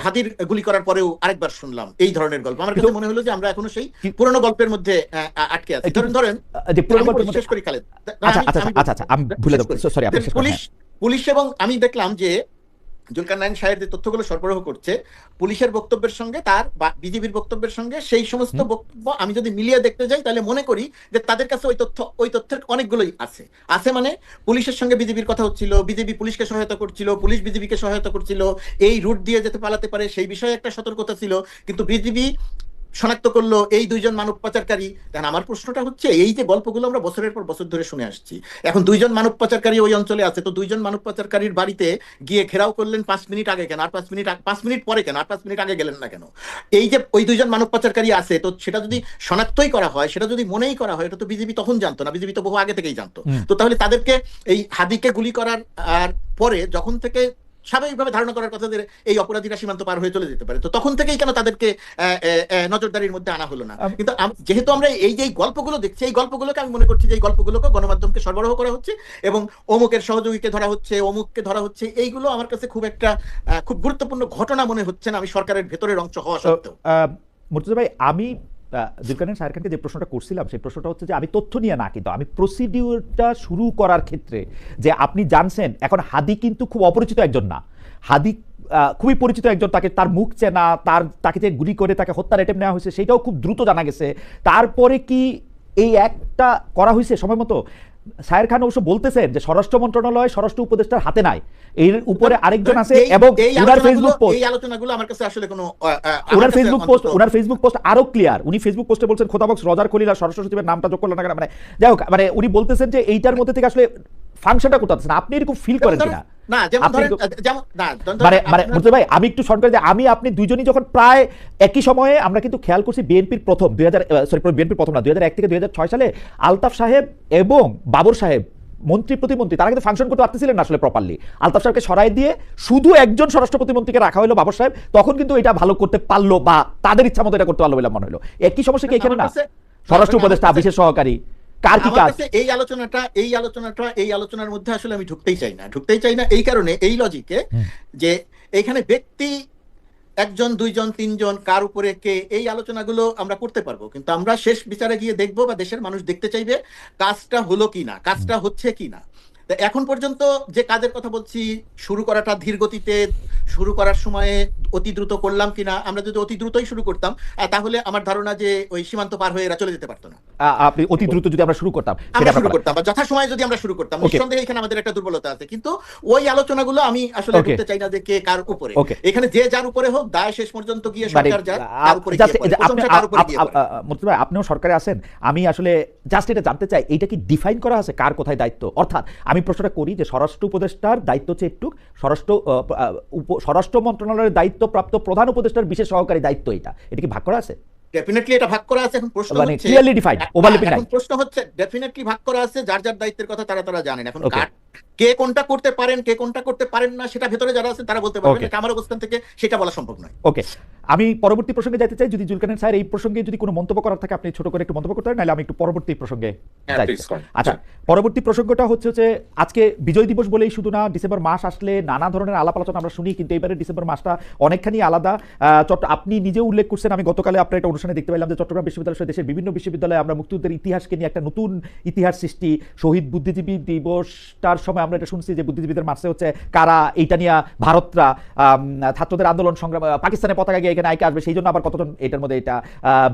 হাদির গুলি করার পরেও আরেকবার শুনলাম। এই ধরনের গল্প আমার কাছে মনে হলো যে আমরা এখনো সেই পুরনো গল্পের মধ্যে আটকে আছি। ধরেন যে পুরনো গল্প শেষ করি খালেদ, আচ্ছা আমি ভুলে যাব, সরি, আপনি শেষ করুন। পুলিশ এবং আমি দেখলাম যে জুলকারনাইন সাহেব যে তথ্যগুলো সরবরাহ করছে, পুলিশের বক্তব্যের সঙ্গে তার বা বিজেপির বক্তব্যের সঙ্গে সেই সমস্ত বক্তব্য আমি যদি মিলিয়ে দেখতে যাই, তাহলে মনে করি যে তাদের কাছে ওই তথ্যের অনেকগুলোই আছে। মানে পুলিশের সঙ্গে বিজেপির কথা হচ্ছিল, বিজেপি পুলিশকে সহায়তা করছিল, পুলিশ বিজেপিকে সহায়তা করছিল, এই রুট দিয়ে যেতে পালাতে পারে সেই বিষয়ে একটা সতর্কতা ছিল, কিন্তু বিজেপি শনাক্ত করলো এই 2 জন মানব পাচারকারী। আমার প্রশ্নটা হচ্ছে, এই যে গল্পগুলো আমরা বছরের পর বছর ধরে শুনে আসছি, এখন 2 জন মানব পাচারকারী ওই অঞ্চলে আছে, তো 2 জন মানব পাচারকারীর বাড়িতে গিয়ে ঘেরাও করলেন 5 মিনিট আগে কেন, আর 5 মিনিট পরে কেন, আর 5 মিনিট আগে গেলেন না কেন? এই যে ওই 2 জন মানব পাচারকারী আছে, তো সেটা যদি শনাক্তই করা হয়, সেটা যদি মনেই করা হয়, এটা তো বিজেপি তখন জানতো না, বিজেপি তো বহু আগে থেকেই জানতো। তো তাহলে তাদেরকে এই হাদিকে গুলি করার আর পরে যখন থেকে স্বাভাবিকভাবে ধারণা করার কথা যে এই অপরাধীরা সীমান্ত পার হয়ে চলে যেতে পারে, তো তখন থেকেই কেন তাদেরকে নজরদারির মধ্যে আনা হলো না? কিন্তু যেহেতু আমরা এই যে গল্পগুলো দেখছি, এই গল্পগুলোকে আমি মনে করছি যে এই গল্পগুলোকে গণমাধ্যমকে সরবরাহ করা হচ্ছে এবং অমুকের সহযোগীকে ধরা হচ্ছে, অমুককে ধরা হচ্ছে, এইগুলো আমার কাছে খুব গুরুত্বপূর্ণ ঘটনা মনে হচ্ছে না, আমি সরকারের ভেতরের অংশ হওয়া সত্ত্বেও। মুর্তজা ভাই, আমি জুলকারনাইন সাহের খানকে যে প্রশ্নটা করছিলাম, সেই প্রশ্নটা হচ্ছে যে আমি তথ্য নিয়ে না, কিন্তু আমি প্রসিডিউরটা শুরু করার ক্ষেত্রে যে আপনি জানছেন, এখন হাদি কিন্তু খুব অপরিচিত একজন না, হাদি খুবই পরিচিত একজন, তার মুখ চেনা, তাকে যে গুলি করে তাকে হত্যার অ্যাটেম্প নেওয়া হয়েছে সেটাও খুব দ্রুত জানা গেছে। তারপরে কি এই একটা করা হয়েছে সময় মতো? সায়ের খান অবশ্য বলতেছেন যে স্বরাষ্ট্র মন্ত্রণালয় স্বরাষ্ট্র উপদেষ্টার হাতে নাই, এর উপরে আরেকজন আছে, এবং ওনার ফেসবুক পোস্ট, এই আলোচনাগুলো আমার কাছে আসলে কোনো ওনার ফেসবুক পোস্ট আরো ক্লিয়ার। উনি ফেসবুক পোস্টে বলছেন খোদাবক্স রজার খলিল আর স্বরাষ্ট্র সচিবের নামটা যোগ করলেন না, মানে যাই হোক, মানে উনি বলতেছেন যে এইটার মধ্যে থেকে আসলে ফাংশনটা কোথাও আছে না। আপনি এরকম ফিল করেন কিনা? মুর্তজা ভাই, আমি একটু শর্ট করে যে আপনি দুইজনই যখন প্রায় একই সময়ে, আমরা কিন্তু খেয়াল করছি বিএনপির প্রথম 2001 থেকে 2006 সালে আলতাফ সাহেব এবং বাবর সাহেব মন্ত্রী প্রতিমন্ত্রী, তারা কিন্তু ফাংশন করতে পারতেছিলেন না আসলে প্রপারলি। আলতাফ সাহেবকে সরাই দিয়ে শুধু একজন স্বরাষ্ট্র প্রতিমন্ত্রীকে রাখা হলো, বাবর সাহেব, তখন কিন্তু এটা ভালো করতে পারলো বা তাদের ইচ্ছা মতো এটা করতে পারলো বলে মনে হলো। একই সমস্যা কি এখানে না? স্বরাষ্ট্র উপদেষ্টা, বিশেষ সহকারী, কার কি কাজ? এই আলোচনার মধ্যে আসলে আমি ঢুকতেই চাই না এই কারণে, এই লজিকে, যে এইখানে ব্যক্তি একজন, দুইজন, তিনজন, কার উপরে কে, এই আলোচনাগুলো আমরা করতে পারবো, কিন্তু আমরা শেষ বিচারে গিয়ে দেখবো বা দেশের মানুষ দেখতে চাইবে কাজটা হলো কিনা, কাজটা হচ্ছে কিনা। তা এখন পর্যন্ত যে কাজের কথা বলছি, শুরু করাটা ধীর গতিতে শুরু করার সময়ে অতি দ্রুত করলাম কিনা, আমরা যদি অতি দ্রুতই শুরু করতাম তাহলে আমার ধারণা যে ওই সীমান্ত পার হয়ে এরা চলে যেতে পারতো না। আপনি অতি দ্রুত যদি আমরা শুরু করতাম, আমরা শুরু করতাম বা যথাসময়ে যদি আমরা শুরু করতাম, নিঃসন্দেহে এখানে আমাদের একটা দুর্বলতা আছে, কিন্তু ওই আলোচনাগুলো আমি আসলে করতে চাই না যে কে কার উপরে। এখানে যে যার উপরে হোক, দায় শেষ পর্যন্ত গিয়ে সরকার যার তার উপরে গিয়ে পড়ে, প্রশংসা তার উপরে গিয়ে পড়ে। মুর্তজা ভাই, আপনিও সরকারে আছেন, আমি আসলে জাস্ট এটা জানতে চাই, এইটা কি ডিফাইন করা আছে কার কোথায় দায়িত্ব? অর্থাৎ আমি প্রশ্নটা করি যে স্বরাষ্ট্র উপদেষ্টার দায়িত্ব হচ্ছে একটু, স্বরাষ্ট্র মন্ত্রণালয়ের দায়িত্বপ্রাপ্ত প্রধান উপদেষ্টার বিশেষ সহকারী দায়িত্ব, এটা কি ভাগ করা আছে? ডেফিনেটলি এটা ভাগ করা আছে। এখন প্রশ্ন মানে হচ্ছে ক্লিয়ারলি ডিফাইন্ড, ওভারল্যাপিং নাই। এখন প্রশ্ন হচ্ছে ডেফিনেটলি ভাগ করা আছে, যার যার দায়িত্বের কথা তারা জানেন। এখন কে কোনটা করতে পারেন, কে কোনটা করতে পারেন না, সেটা ভেতরে যারা আছেন তারা বলতে পারবেন। এটা আমার অবস্থান থেকে সেটা বলা সম্ভব নয়। ওকে, আমি পরবর্তী প্রসঙ্গে যেতে চাই। যদি জুলকারনাইন স্যার এই প্রসঙ্গে যদি কোনো মন্তব্য করার থাকে আপনি ছোট করে একটু মন্তব্য করতে পারেন, নাহলে আমি একটু পরবর্তী প্রসঙ্গে যাই। আচ্ছা, পরবর্তী প্রসঙ্গটা হচ্ছে আজকে বিজয় দিবস বলেই শুধু না, ডিসেম্বর মাস আসলে নানা ধরনের আলাপ আলোচনা আমরা শুনি, কিন্তু এবারে ডিসেম্বর মাসটা অনেকখানি আলাদা। আপনি নিজেও উল্লেখ করছেন, আমি গতকালে আপনার একটা অনুষ্ঠানে দেখতে পেলাম যে চট্টগ্রাম বিশ্ববিদ্যালয় সহ দেশের বিভিন্ন বিশ্ববিদ্যালয়ে আমরা মুক্তিযুদ্ধের ইতিহাসকে নিয়ে একটা নতুন ইতিহাস সৃষ্টি, শহীদ বুদ্ধিজীবী দিবসটার সময় আমরা এটা শুনছি যে বুদ্ধিজীবীদের মার্চে হচ্ছে কারা, এইটা নিয়ে ভারতরা ছাত্রদের আন্দোলন সংগ্রাম, পাকিস্তানের পতাকা গিয়ে এখানে আইকে আসবে, সেই জন্য আবার কতজন এটার মধ্যে এটা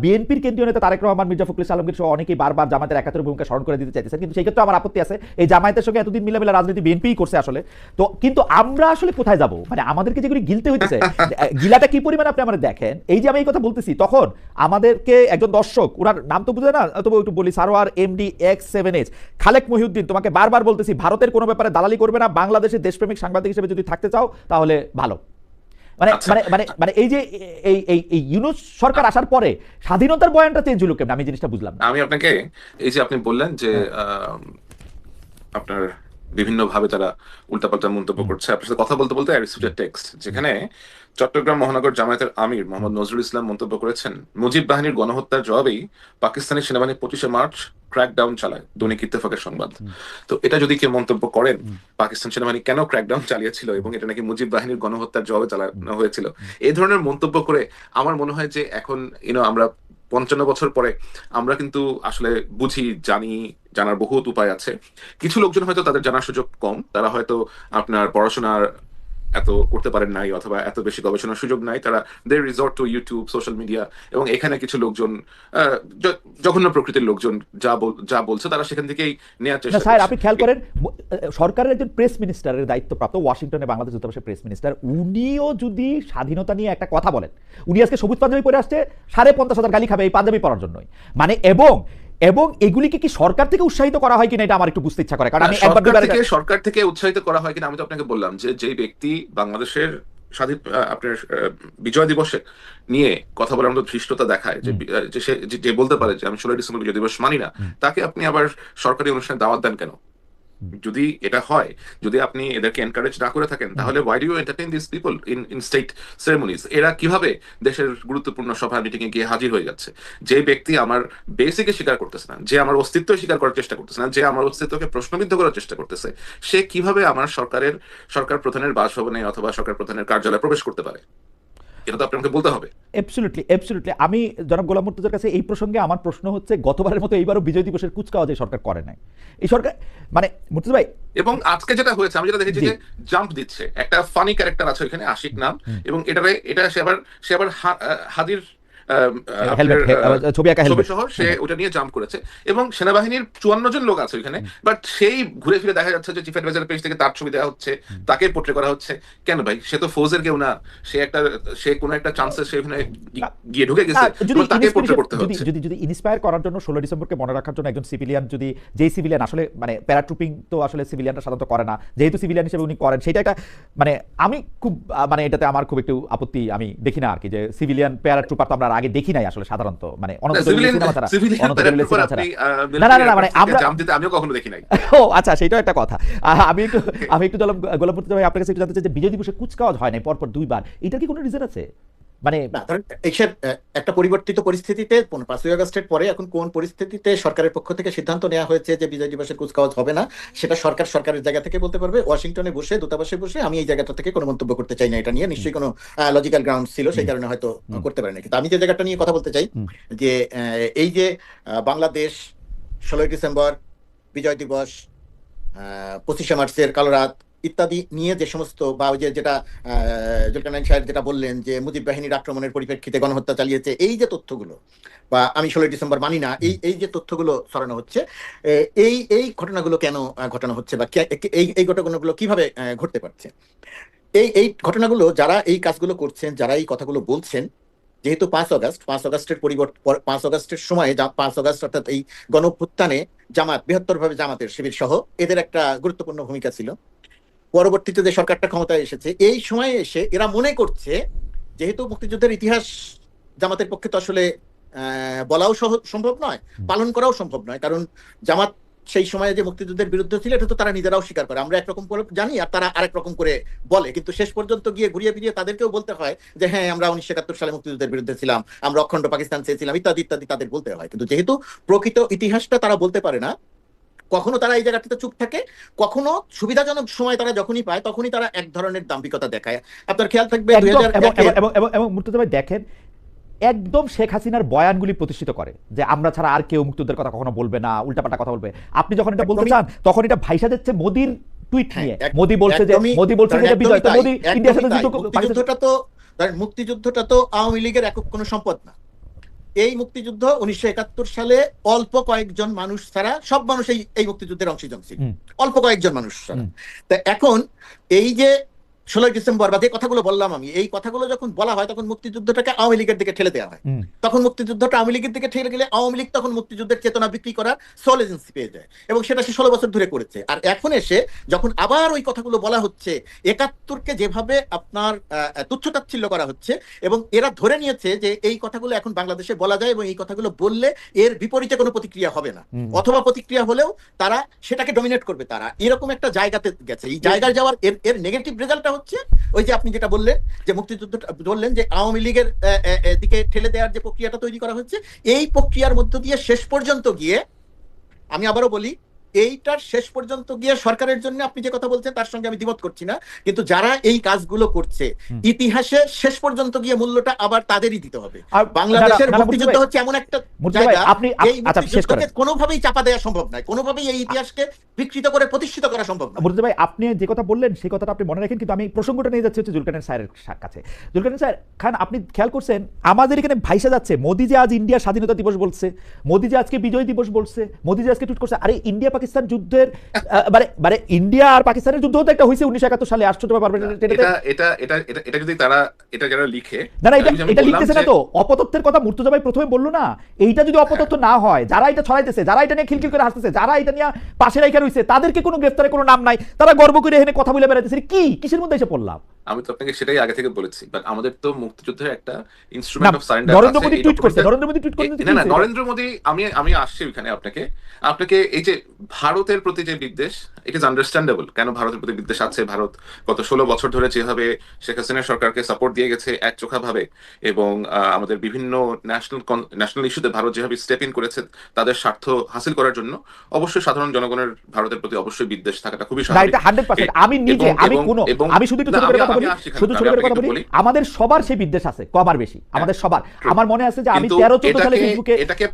বিএনপির কেন্দ্রীয় নেতা তারেক রহমান, মির্জা ফখরুল ইসলাম আলমগীর সহ অনেকেই বারবার জামায়াতের একাত্তরের ভূমিকা স্মরণ করে দিতে চাইতেছেন, কিন্তু সেই ক্ষেত্রে আমার আপত্তি আছে। এই জামায়াতের সঙ্গে এতদিন মিলামেলা রাজনীতি বিএনপিই করছে আসলে, তো কিন্তু আমরা আসলে কোথায় যাব? মানে আমাদেরকে যেগুলি গিলতে হইতেছে, গিলাটা কি পরিমাণ আপনি আমাদের দেখেন। এই যে আমি এই কথা বলতেছি, তখন আমাদেরকে একজন দর্শক, ওনার নাম তো বুঝে না, তবে একটু বলি, সারোয়ার এমডি X7H খালেক মহিউদ্দিন, তোমাকে বারবার বলতেছি ভারতের কোনো ব্যাপারে দালালি করবে না, বাংলাদেশের দেশপ্রেমিক সাংবাদিক হিসেবে যদি থাকতে চাও তাহলে ভালো। মানে মানে মানে মানে এই যে এই ইউনূস সরকার আসার পরে স্বাধীনতার বয়ানটা চেঞ্জ হলো কেমন, আমি জিনিসটা বুঝলাম না। আমি আপনাকে এই যে আপনি বললেন যে আপনার বিভিন্ন ভাবে তারা উল্টাপাল্টা মন্তব্য করছে, আপনার সাথে কথা বলতে বলতে আই রিসিভড আ টেক্সট যেখানে চট্টগ্রাম মহানগর জামায়াতের আমির মোহাম্মদ নজরুল ইসলাম মন্তব্য করেছেন, মুজিব বাহিনীর গণহত্যার জবাবেই পাকিস্তানি সেনাবাহিনী 25শে মার্চ ক্র্যাকডাউন চালায়, দৈনিক ইত্তেফাকের সংবাদ। তো এটা যদি কেউ মন্তব্য করেন পাকিস্তান সেনাবাহিনী কেন ক্র্যাকডাউন চালিয়েছিল এবং এটা নাকি মুজিব বাহিনীর গণহত্যার জবাবে চালানো হয়েছিল, এই ধরনের মন্তব্য করে আমার মনে হয় যে এখন আমরা 55 বছর পরে আমরা কিন্তু আসলে বুঝি, জানার বহুত উপায় আছে। কিছু লোকজন হয়তো তাদের জানার সুযোগ কম, তারা হয়তো আপনার পড়াশোনার এত করতে পারেন নাই অথবা এত বেশি গবেষণার সুযোগ নাই, তারা they resort to YouTube, social media, এবং এখানে কিছু লোকজন জঘন্য প্রকৃতির লোকজন যা বলছে তারা সেখান থেকেই নেওয়ার চেষ্টা করছে। স্যার আপনি খেয়াল করেন, সরকারের একজন প্রেস মিনিস্টারের দায়িত্বপ্রাপ্ত ওয়াশিংটনে বাংলাদেশ দূতাবাসের প্রেস মিনিস্টার, উনিও যদি স্বাধীনতা নিয়ে একটা কথা বলেন, উনি আজকে সবুজ পাঞ্জাবি পরে আসছে, 50,000 গালি খাবে এই পাঞ্জাবি পরার জন্যই। মানে এবং এগুলিকে কি সরকার থেকে উৎসাহিত করা হয় কিনা এটা আমার একটু বুঝতে ইচ্ছা করে, কারণ আমি সরকার থেকে উৎসাহিত করা হয় কিনা, আমি তো আপনাকে বললাম যে ব্যক্তি বাংলাদেশের স্বাধীন আপনার বিজয় দিবসে নিয়ে কথা বলার মতো ধৃষ্টতা দেখায়, যে বলতে পারে যে আমি 16 ডিসেম্বর বিজয় দিবস মানি না, তাকে আপনি আবার সরকারি অনুষ্ঠানে দাওয়াত দেন কেন? যদি এটা হয়, যদি আপনি এদেরকে এনকারেজ না করে থাকেন, তাহলে why do you entertain these people in state ceremonies? এরা কিভাবে দেশের গুরুত্বপূর্ণ সভা মিটিং এ গিয়ে হাজির হয়ে যাচ্ছে? যে ব্যক্তি আমার বেসিকে স্বীকার করতেছে না, যে আমার অস্তিত্ব স্বীকার করার চেষ্টা করতেছে না, যে আমার অস্তিত্বকে প্রশ্নবিদ্ধ করার চেষ্টা করতেছে, সে কিভাবে আমার সরকার প্রধানের বাসভবনে অথবা সরকার প্রধানের কার্যালয়ে প্রবেশ করতে পারে? এটা তো আপনাকে বলতে হবে। অ্যাবসলিউটলি। আমি জনাব গোলাম মুর্তজার কাছে এই প্রসঙ্গে আমার প্রশ্ন হচ্ছে, গতবারের মতো এইবারও বিজয় দিবসের কুচকাওয়াজ সরকার করে নাই, এই সরকার মানে মুর্তজা ভাই। এবং আজকে যেটা হয়েছে, আমি যেটা দেখেছি যে জাম্প দিচ্ছে একটা ফানি ক্যারেক্টার আছে ওখানে, আশিক নাম, এবং এটা সে আবার হাদির ছবি সহ সে ওটা নিয়ে জাম্প করেছে, এবং সেনাবাহিনীর 54 জন লোক আছে ওইখানে, বাট সেই ঘুরে ফিরে দেখা যাচ্ছে যে চিফ অ্যাডভাইজার পেজ থেকে তার ছবি দেওয়া হচ্ছে, তাকে পোর্ট্রে করা হচ্ছে। কেন ভাই? সে তো ফৌজের কেউ না, সে কোনো একটা চান্সে সে ওখানে গিয়ে ঢুকে গেছে, তাকে পোর্ট্রে করতে হচ্ছে। যদি ইন্সপায়ার করার জন্য 16 ডিসেম্বরকে মনে রাখার জন্য একজন সিভিলিয়ান, যদি যেই সিভিলিয়ান আসলে মানে প্যারাট্রুপিং তো আসলে সিভিলিয়ানরা সাধারণত করে না, যেহেতু সিভিলিয়ান হিসেবে উনি করেন, সেটা একটা মানে আমি খুব মানে এটাতে আমার খুব একটু আপত্তি, আমি দেখি না আর কি, যে সিভিলিয়ান প্যারাট্রুপার তো আমরা আগে দেখি নাই আসলে সাধারণত, মানে আমিও কখনো দেখি নাই। ও আচ্ছা, সেটাও একটা কথা। আমি একটু গোলাম মুর্তজা ভাই আপনার কাছে একটু জানতে চাই যে বিজয় দিবসে কুচকাওয়াজ হয় নাই পরপর 2 বার, এটার কি কোনো রিজন আছে? মানে না ধরেন এইসব একটা পরিবর্তিত পরিস্থিতিতে 5ই আগস্টের পরে এখন কোন পরিস্থিতিতে সরকারের পক্ষ থেকে সিদ্ধান্ত নেওয়া হয়েছে যে বিজয় দিবসের কুচকাওয়াজ হবে না, সেটা সরকারের জায়গা থেকে বলতে পারবে। ওয়াশিংটনে বসে, দূতাবাসে বসে আমি এই জায়গাটা থেকে কোনো মন্তব্য করতে চাই না, এটা নিয়ে নিশ্চয়ই কোনো লজিক্যাল গ্রাউন্ড ছিল, সেই কারণে হয়তো করতে পারে না। কিন্তু আমি যে জায়গাটা নিয়ে কথা বলতে চাই যে এই যে বাংলাদেশ 16ই ডিসেম্বর, বিজয় দিবস, 25শে মার্চের কালো রাত ইত্যাদি নিয়ে যে সমস্ত, বা ওই যে যেটা জুলকারনাইন সাহেব যেটা বললেন যে মুজিব বাহিনীর আক্রমণের পরিপ্রেক্ষিতে গণহত্যা চালিয়েছে, এই যে তথ্যগুলো, বা আমি 16ই ডিসেম্বর মানি না, এই যে তথ্যগুলো ছড়ানো হচ্ছে, এই ঘটনাগুলো কেন ঘটানো হচ্ছে, বা এই ঘটনাগুলো কিভাবে ঘটতে পারছে? এই ঘটনাগুলো যারা এই কাজগুলো করছেন, যারা এই কথাগুলো বলছেন, যেহেতু 5 আগস্টের 5 আগস্টের সময় 5 আগস্ট অর্থাৎ এই গণঅভ্যুত্থানে জামাত, বৃহত্তরভাবে জামাতের শিবির সহ এদের একটা গুরুত্বপূর্ণ ভূমিকা ছিল। পরবর্তীতে যে সরকারটা ক্ষমতায় এসেছে, এই সময়ে এসে এরা মনে করছে, যেহেতু মুক্তিযুদ্ধের ইতিহাস জামাতের পক্ষে তো আসলে বলাও সম্ভব নয়, পালন করাও সম্ভব নয়, কারণ জামাত সেই সময়ে যে মুক্তিযুদ্ধের বিরুদ্ধে ছিল এটা তো তারা নিজেরাও স্বীকার করে। আমরা একরকম করে জানি আর তারা আরেক রকম করে বলে, কিন্তু শেষ পর্যন্ত গিয়ে ঘুরিয়ে ফিরিয়ে তাদেরকেও বলতে হয় যে হ্যাঁ আমরা 1971 সালে মুক্তিযুদ্ধের বিরুদ্ধে ছিলাম, আমরা অখণ্ড পাকিস্তান চেয়েছিলাম, ইত্যাদি ইত্যাদি তাদের বলতে হয়। কিন্তু যেহেতু প্রকৃত ইতিহাসটা তারা বলতে পারে না, কখনো তারা এই জায়গাটাতে চুপ থাকে, কখনো সুবিধাজনক সময় তারা যখনই পায় তখনই তারা এক ধরনের দাম্ভিকতা দেখায়। আপনার খেয়াল থাকবে এবং মুর্তজা ভাই দেখেন, একদম শেখ হাসিনার বয়ানগুলি প্রতিষ্ঠিত করে যে আমরা ছাড়া আর কেউ মুক্তিযুদ্ধের কথা কখনো বলবে না, উল্টাপাল্টা কথা বলবে। আপনি যখন এটা বলতে চান তখন এটা ভাইসা যাচ্ছে মোদির টুইট নিয়ে। মোদি বলছে যে বিজয়, তো মোদি ইন্ডিয়ার সাথে মুক্তিযুদ্ধটা তো আওয়ামী লীগের একক কোনো সম্পদ না। এই মুক্তিযুদ্ধ 1971 সালে অল্প কয়েকজন মানুষ ছাড়া সব মানুষ এই মুক্তিযুদ্ধের অংশীজন ছিল, অল্প কয়েকজন মানুষ ছাড়া। তা এখন এই যে 16ই ডিসেম্বর বা যে কথাগুলো বললাম আমি, এই কথাগুলো যখন বলা হয় তখন মুক্তিযুদ্ধটাকে আওয়ামী লীগের দিকে ঠেলে দেওয়া হয়। তখন মুক্তিযুদ্ধটা আওয়ামী লীগের দিকে ঠেলে গেলে আওয়ামী লীগ তখন মুক্তিযুদ্ধের চেতনা বিক্রি করার সোল এজেন্সি পেয়ে যায়, এবং সেটা সে 16 বছর ধরে করেছে। আর এখন এসে যখন আবার ওই কথাগুলো বলা হচ্ছে, 71কে যেভাবে আপনার তুচ্ছতাচ্ছিল্য করা হচ্ছে, এবং এরা ধরে নিয়েছে যে এই কথাগুলো এখন বাংলাদেশে বলা যায় এবং এই কথাগুলো বললে এর বিপরীতে কোনো প্রতিক্রিয়া হবে না, অথবা প্রতিক্রিয়া হলেও তারা সেটাকে ডমিনেট করবে, তারা এরকম একটা জায়গাতে গেছে। এই জায়গায় যাওয়ার এর নেগেটিভ রেজাল্ট হচ্ছে ওই যে আপনি যেটা বললেন যে মুক্তিযুদ্ধ বললেন যে আওয়ামী লীগের দিকে ঠেলে দেওয়ার যে প্রক্রিয়াটা তৈরি করা হচ্ছে, এই প্রক্রিয়ার মধ্য দিয়ে শেষ পর্যন্ত গিয়ে, আমি আবারও বলি, এইটার শেষ পর্যন্ত গিয়ে সরকারের জন্য আপনি যে কথা বলছেন তার সঙ্গে আমি দ্বিমত করছি না, কিন্তু যারা এই কাজগুলো করছে ইতিহাসে শেষ পর্যন্ত গিয়ে মূল্যটা আবার তাদেরই দিতে হবে। বাংলাদেশের মুক্তিযুদ্ধ হচ্ছে এমন একটা জায়গা, এই মুক্তিযুদ্ধকে কোনোভাবেই চাপা দেওয়া সম্ভব নয়, কোনোভাবেই এই ইতিহাসকে বিকৃত করে প্রতিষ্ঠিত করা সম্ভব না। মুর্তজা ভাই, আপনি যে কথা বললেন সেই কথাটা আপনি মনে রাখেন, কিন্তু আমি প্রসঙ্গটা নিয়ে যাচ্ছি হচ্ছে জুলকারনাইন স্যারের কাছে। জুলকারনাইন স্যার খান, আপনি খেয়াল করছেন আমাদের এখানে ভাইসা যাচ্ছে মোদি যে আজ ইন্ডিয়ার স্বাধীনতা দিবস বলছে, মোদি যে আজকে বিজয় দিবস বলছে, মোদি যে আজকে টুইট করছে, আরে ইন্ডিয়া পাকিস্তান যুদ্ধের মানে ইন্ডিয়া আর পাকিস্তানের যুদ্ধ তো একটা হয়েছে 1971 সালে, আশ্চর্য ব্যাপার। এটা যদি তারা এটা যারা লিখে, না এটা লিখতেছে না তো, অপতথ্যের কথা মুর্তজা ভাই প্রথমে বললো না, এইটা যদি অপতথ্য না হয়, যারা এটা ছড়াইতেছে, যারা এটা নিয়ে খিলখিল করে হাসতেছে, যারা এটা নিয়ে পাশে রাইখা রইছে, তাদেরকে কোনো গ্রেফতারের কোনো নাম নাই, তারা গর্ব করে এখানে কথা বলে বেড়াইতেছে, কিসের মধ্যে এসে পড়লাম? আমি তো আপনাকে সেটাই আগে থেকে বলেছি, বাট আমাদের তো মুক্তিযুদ্ধের একটা ইনস্ট্রুমেন্ট অফ সারেন্ডার আছে। নরেন্দ্র মোদি টুইট করছে, না নরেন্দ্র মোদি, আমি আসছি ওখানে। আপনাকে এই যে ভারতের প্রতি যে বিদ্বেষ, ইট ইজ আন্ডারস্ট্যান্ডেবল কেন ভারতের প্রতি বিদ্বেষ আছে। ভারত গত 16 বছর ধরে যেভাবে শেখ হাসিনা সরকারকে সাপোর্ট দিয়ে গেছে একচোখা ভাবে, এবং আমাদের বিভিন্ন ন্যাশনাল ইস্যুতে ভারত যেভাবে স্টেপ ইন করেছে তাদের স্বার্থ হাসিল করার জন্য, অবশ্যই সাধারণ জনগণের ভারতের প্রতি অবশ্যই বিদ্বেষ থাকাটা খুবই স্বাভাবিক। আমি শুধু একটু ছোট করে কথা বলি, আমাদের সবার সেই বিদ্বেষ আছে, কবার বেশি আমাদের সবার। আমার মনে আছে যে আমি 13-14 সালে ফেসবুকে এটাকে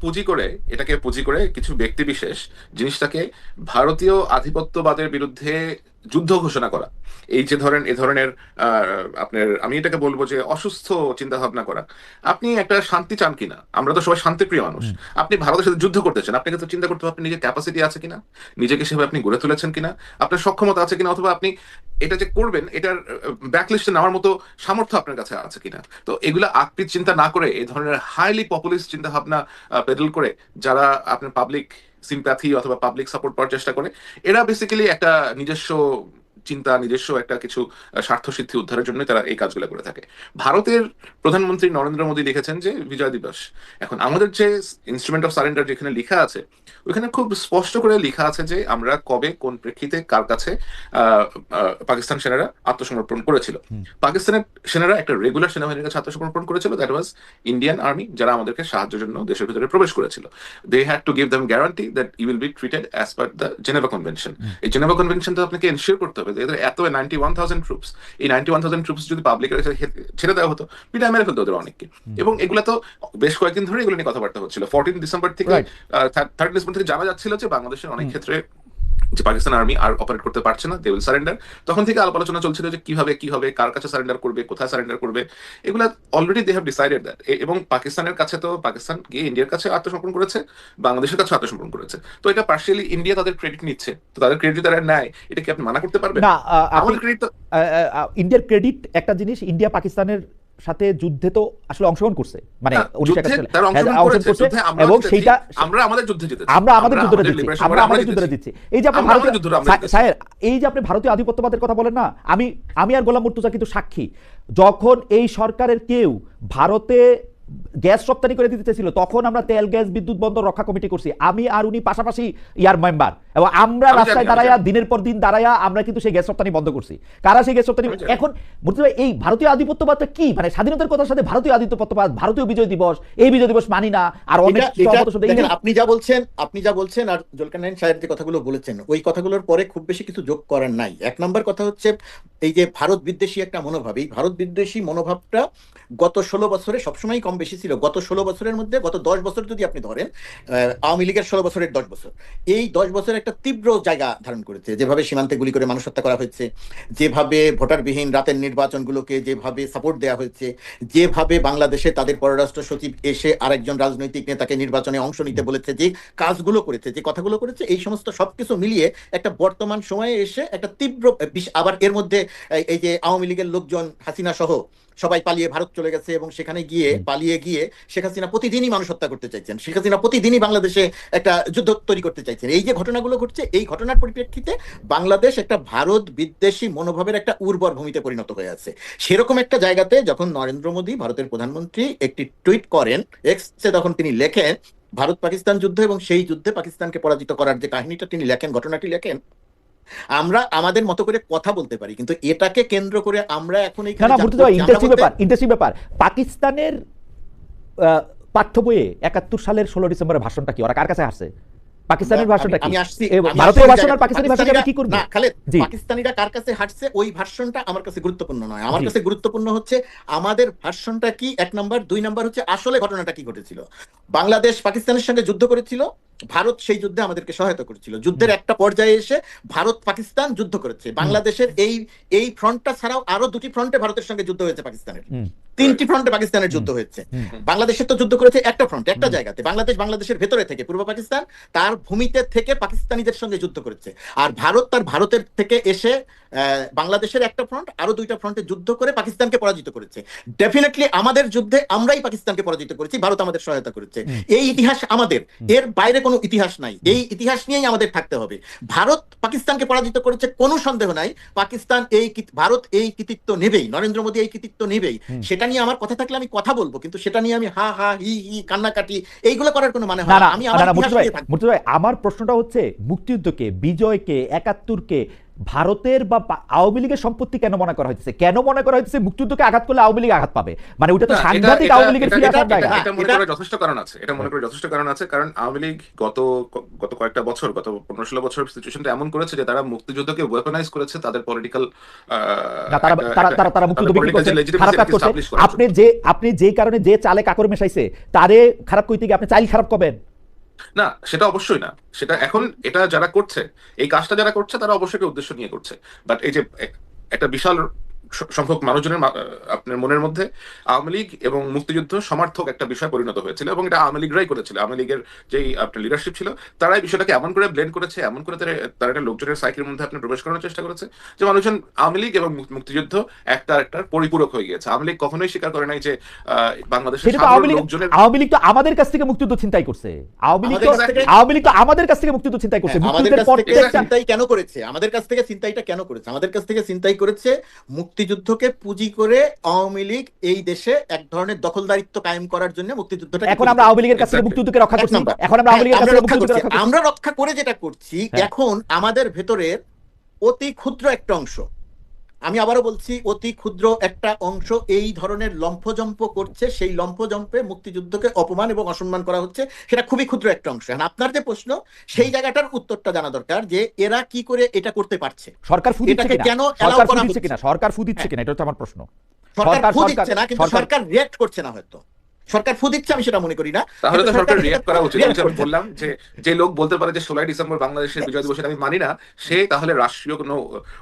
পুঁজি করে কিছু ব্যক্তি বিশেষ জিনিসটাকে ভারতীয় আধিপত্যবাদের বিরুদ্ধে যুদ্ধ ঘোষণা করা, এই যে এ ধরনের আপনার, আমি এটাকে বলবো যে অসুস্থ চিন্তা ভাবনা করা। আপনি একটা শান্তি চান কিনা? আমরা তো সবাই শান্তিপ্রিয় মানুষ। আপনি ভারতের সাথে যুদ্ধ করতে চান, আপনাকে তো চিন্তা করতে হবে আপনি নিজের ক্যাপাসিটি আছে কিনা, নিজেকে সেভাবে আপনি গড়ে তুলেছেন কিনা, আপনার সক্ষমতা আছে কিনা, অথবা আপনি এটা যে করবেন এটার ব্যাকলিস্টে নেওয়ার মতো সামর্থ্য আপনার কাছে আছে কিনা। তো এগুলা আকৃত চিন্তা না করে এই ধরনের হাইলি পপুলিস্ট চিন্তা ভাবনা পেডেল করে যারা আপনার পাবলিক সিম্প্যাথি অথবা পাবলিক সাপোর্ট পাওয়ার চেষ্টা করে, এরা বেসিক্যালি একটা নিজস্ব চিন্তা, নিজস্ব একটা কিছু স্বার্থ সিদ্ধি উদ্ধারের জন্য তারা এই কাজগুলো করে থাকে। ভারতের প্রধানমন্ত্রী নরেন্দ্র মোদী লিখেছেন যে বিজয় দিবস। এখন আমাদের যে ইনস্ট্রুমেন্ট অফ সারেন্ডার যেখানে লেখা আছে, ওইখানে খুব স্পষ্ট করে লেখা আছে যে আমরা কবে কোন প্রেক্ষিতে কার কাছে পাকিস্তান সেনারা আত্মসমর্পণ করেছিল। পাকিস্তানের সেনারা একটা রেগুলার সেনাবাহিনীর কাছে আত্মসমর্পণ করেছিল, দ্যাট ওয়াজ ইন্ডিয়ান আর্মি, যারা আমাদেরকে সাহায্যের জন্য দেশের ভিতরে প্রবেশ করেছিল। They had to give them guarantee that you will be treated as per the Geneva convention. এই জেনেভা কনভেনশন তো আপনাকে এনশিওর করতে হবে যে এদের এত 91,000 ট্রুপস, এই 91,000 ট্রুপস যদি পাবলিকের কাছে ছেড়ে দেওয়া হতো, পিটায় মেরে ফেলতো ওদের অনেককে। এবং এগুলো তো বেশ কয়েকদিন ধরে এগুলো নিয়ে কথাবার্তা হচ্ছিল। 14 ডিসেম্বর থেকে 3 ডিসেম্বর থেকে জানা যাচ্ছিল যে বাংলাদেশের অনেক ক্ষেত্রে যে পাকিস্তান আর্মি আর অপারেট করতে পারছে না, দে উইল সারেন্ডার। তখন থেকে আলাপ আলোচনা চলছিল যে কিভাবে কি হবে, কার কাছে সারেন্ডার করবে, কোথায় সারেন্ডার করবে, এগুলা already they have decided that. এবং পাকিস্তানের কাছে তো পাকিস্তান গিয়ে ইন্ডিয়ার কাছে আত্মসমর্পণ করেছে, বাংলাদেশের কাছে আত্মসমর্পণ করেছে। তো এটা পার্শিয়ালি ইন্ডিয়া তাদের ক্রেডিট নিচ্ছে, তো তাদের ক্রেডিট তারা নেয়, এটা কি আপনি মানা করতে পারবেন? না, আমাদের ক্রেডিট তো ইন্ডিয়ার ক্রেডিট একটা জিনিস, ইন্ডিয়া পাকিস্তানের সাথে যুদ্ধে তো আসলে অংশগ্রহণ করছে, মানে এবং সেইটা আমরা আমাদের যুদ্ধে জিতেছি, আমরা আমাদের যুদ্ধটা জিতছি, আমরা আমাদের যুদ্ধটা জিতছি। এই যে আপনি ভারতীয় স্যার, এই যে আপনি ভারতীয় আধিপত্যবাদের কথা বলেন না, আমি আর গোলাম মুর্তজা কিন্তু সাক্ষী। যখন এই সরকারের কেউ ভারতে গ্যাস রপ্তানি করে দিতে চেয়েছিল, তখন আমরা তেল গ্যাস বিদ্যুৎ বন্দর রক্ষা কমিটি করছি, আমি আর উনি পাশাপাশি ইয়ার মেম্বার, এবং আমরা রাস্তায় দাঁড়াইয়া দিনের পর দিন দাঁড়াইয়া আমরা কিন্তু সেই গ্যাস রপ্তানি বন্ধ করছি। কারা সেই গ্যাস রপ্তানি? এখন মুর্তজা এই ভারতীয় আধিপত্যবাদটা কি, মানে স্বাধীনতার কথার সাথে ভারতীয় আধিপত্যবাদ, ভারতীয় বিজয় দিবস, এই বিজয় দিবস মানি না, আর অনেক আপনি যা বলছেন আর জুলকারনাইন সাহেব যে কথাগুলো বলেছেন, ওই কথাগুলোর পরে খুব বেশি কিছু যোগ করার নাই। এক নম্বর কথা হচ্ছে এই যে ভারত বিদ্বেষী একটা মনোভাব, এই ভারত বিদ্বেষী মনোভাবটা গত 16 বছরে সবসময় কম বেশি ছিল। গত 16 বছরের মধ্যে গত 10 বছর যদি আপনি ধরেন, আওয়ামী লীগের 16 বছরের 10 বছর, এই 10 বছর একটা তীব্র জায়গা ধারণ করেছে। যেভাবে সীমান্তে গুলি করে মানুষ হত্যা করা হয়েছে, যেভাবে ভোটারবিহীন রাতের নির্বাচনগুলোকে যেভাবে সাপোর্ট দেওয়া হয়েছে, যেভাবে বাংলাদেশে তাদের পররাষ্ট্র সচিব এসে আরেকজন রাজনৈতিক নেতাকে নির্বাচনে অংশ নিতে বলেছে, যে কাজগুলো করেছে, যে কথাগুলো করেছে, এই সমস্ত সবকিছু মিলিয়ে একটা বর্তমান সময়ে এসে একটা তীব্র, আবার এর মধ্যে এই যে আওয়ামী লীগের লোকজন হাসিনা সহ সবাই পালিয়ে ভারত চলে গেছে, এবং সেখানে গিয়ে পালিয়ে গিয়ে শেখ হাসিনা প্রতিদিনই মানুষ হত্যা করতে চাইছেন, শেখ হাসিনা প্রতিদিনই বাংলাদেশে একটা যুদ্ধ তৈরি করতে চাইছেন। এই যে ঘটনাগুলো ঘটছে, এই ঘটনার পরিপ্রেক্ষিতে বাংলাদেশ একটা ভারত বিদ্বেষী মনোভাবের একটা উর্বর ভূমিতে পরিণত হয়ে আছে। সেরকম একটা জায়গাতে যখন নরেন্দ্র মোদী ভারতের প্রধানমন্ত্রী একটি টুইট করেন এক্সে, তখন তিনি লেখেন ভারত পাকিস্তান যুদ্ধ এবং সেই যুদ্ধে পাকিস্তানকে পরাজিত করার যে কাহিনীটা তিনি লেখেন, ঘটনাটি লেখেন, আমরা আমাদের মতো করে কথা বলতে পারি, কিন্তু এটাকে কেন্দ্র করে আমরা এখন ইন্টারেস্টিং ব্যাপার, পাকিস্তানের পাঠ্য বইয়ে 71 সালের 16 ডিসেম্বরের ভাষণটা কি, ওরা কার কাছে আসছে? পাকিস্তানের ভাষণটা কি? ভারতীয় ভাষণ আর পাকিস্তানি ভাষা কি করবে? না খালেদ, পাকিস্তানিরা কার কাছে হাঁটছে ওই ভাষণটা আমার কাছে গুরুত্বপূর্ণ নয়। আমার কাছে গুরুত্বপূর্ণ হচ্ছে আমাদের ভাষণটা কি, 1 নম্বর। 2 নম্বর হচ্ছে আসলে ঘটনাটা কি ঘটেছিল। বাংলাদেশ পাকিস্তানের সঙ্গে যুদ্ধ করেছিল, ভারত সেই যুদ্ধে আমাদেরকে সহায়তা করেছিল। যুদ্ধের একটা পর্যায়ে এসে ভারত পাকিস্তান যুদ্ধ করেছে। বাংলাদেশের এই ফ্রন্টটা ছাড়াও আরো 2টি ফ্রন্টে ভারতের সঙ্গে যুদ্ধ হয়েছে পাকিস্তানের, 3টি ফ্রন্টে পাকিস্তানের যুদ্ধ হয়েছে। বাংলাদেশের তো যুদ্ধ করেছে একটা ফ্রন্টে, একটা জায়গাতে। বাংলাদেশের ভেতরে থেকে, পূর্ব পাকিস্তান তার ভূমিতে থেকে পাকিস্তানিদের সঙ্গে যুদ্ধ করেছে, আর ভারত তার ভারতের থেকে এসে বাংলাদেশের একটা ফ্রন্ট, আরো 2টা ফ্রন্টে যুদ্ধ করে পাকিস্তানকে পরাজিত করেছে। ডেফিনেটলি আমাদের যুদ্ধে আমরাই পাকিস্তানকে পরাজিত করেছি, ভারত আমাদের সহায়তা করেছে। এই ইতিহাস আমাদের, এর বাইরে কোনো ইতিহাস নাই। এই ইতিহাস নিয়েই আমাদের থাকতে হবে। ভারত পাকিস্তানকে পরাজিত করেছে, কোনো সন্দেহ নাই। পাকিস্তান ভারত এই কৃতিত্ব নেবেই, নরেন্দ্র মোদী এই কৃতিত্ব নেবেই। সেটা নিয়ে আমার কথা থাকলে আমি কথা বলবো, কিন্তু সেটা নিয়ে আমি হা হা হি হি কান্নাকাটি এইগুলো করার কোনো মানে হয় না। আমি আমার প্রশ্নটা হচ্ছে মুক্তিযুদ্ধকে, বিজয়কে, 71কে ভারতের বা আওয়ামী লীগের সম্পত্তি কেন মনে করা হয়েছে? কেন মনে করা হয়েছে মুক্তিযুদ্ধকে আঘাত করলে আওয়ামী লীগ আঘাত পাবে? মানে ওটা তো সাংঘাতিক আওয়ামী লীগের ফিরে আসার জায়গা। এটা মনে করার যথেষ্ট কারণ আছে, এটা মনে করার যথেষ্ট কারণ আছে। কারণ আওয়ামী লীগ গত কয়েকটা বছর, গত 15-16 বছর সিচুয়েশনটা এমন করেছে যে তারা মুক্তিযুদ্ধকে ওয়েপনাইজ করেছে তাদের পলিটিক্যাল, তারা মুক্তিযুদ্ধ বিক্রি করছে, খারাপ কাজ করছে। আপনি যে কারণে যে চালে কাকর মেশাইছে তারে খারাপ কইতে গিয়ে আপনি চাইল খারাপ করবেন না? সেটা অবশ্যই না। সেটা এখন এটা যারা করছে, এই কাজটা যারা করছে তারা অবশ্যই উদ্দেশ্য নিয়ে করছে। বাট এই যে একটা বিশাল সংখ্যক মানুষজনের আপনার মনের মধ্যে আওয়ামী লীগ এবং মুক্তিযুদ্ধ সমার্থক একটা বিষয় পরিণত হয়েছিল, এবং এটা আওয়ামী লীগরাই করেছিল। আওয়ামী লীগের যেই আপনার লিডারশিপ ছিল তারাই বিষয়টাকে এমন করে ব্লেন্ড করেছে, এমন করে তারা একটা লোকজনের সাইকেলের মধ্যে আপনি প্রবেশ করানোর চেষ্টা করেছে যে মানুষজন আওয়ামী লীগ এবং মুক্তিযুদ্ধ একটার পরিপূরক হয়ে গিয়েছে। আওয়ামী লীগ কখনোই স্বীকার করে নাই যে বাংলাদেশের সাধারণ লোকজনের। আওয়ামী লীগ তো আমাদের কাছ থেকে মুক্তিযুদ্ধ ছিনতাই করছে। আওয়ামী লীগ তো আমাদের কাছ থেকে মুক্তিযুদ্ধ ছিনতাই করছে। আমাদের কাছ থেকে ছিনতাই কেন করেছে? আমাদের কাছ থেকে ছিনতাইটা কেন করেছে? আমাদের কাছ থেকে ছিনতাই করেছে মুক্তিযুদ্ধকে পুঁজি করে আওয়ামী লীগ এই দেশে এক ধরনের দখলদারিত্ব কায়েম করার জন্য মুক্তিযুদ্ধটা। এখন আমরা আওয়ামী লীগের কাছ থেকে মুক্তিযুদ্ধকে রক্ষা করছি। এখন আমরা আওয়ামী লীগের কাছ থেকে মুক্তিযুদ্ধকে রক্ষা করছি। আমরা রক্ষা করে যেটা করছি, এখন আমাদের ভেতরের অতি ক্ষুদ্র একটা অংশ, আমি আবারও বলছি অতি ক্ষুদ্র একটা অংশ এই ধরনের লম্ফজম্প করছে। সেই লম্ফজম্পে মুক্তিযুদ্ধকে অপমান এবং অসম্মান করা হচ্ছে, সেটা খুবই ক্ষুদ্র একটা অংশ। আপনার যে প্রশ্ন, সেই জায়গাটার উত্তরটা জানা দরকার যে এরা কি করে এটা করতে পারছে। সরকার ফু দিচ্ছে কিনা, কেন সরকার ফু দিচ্ছে কিনা, সরকার ফু দিচ্ছে কিনা, এটা হচ্ছে আমার প্রশ্ন। সরকার ফু দিচ্ছে না, কিন্তু সরকার রিঅ্যাক্ট করছে না। হয়তো সরকার ফু দিচ্ছে, আমি সেটা মনে করি না। তাহলে তো সরকার রিঅ্যাক্ট করা উচিত। আমি বললাম যে লোক বলতে পারে যে 16 ডিসেম্বর বাংলাদেশের বিজয় দিবস আমি মানি না, সে তাহলে রাষ্ট্রীয় কোনো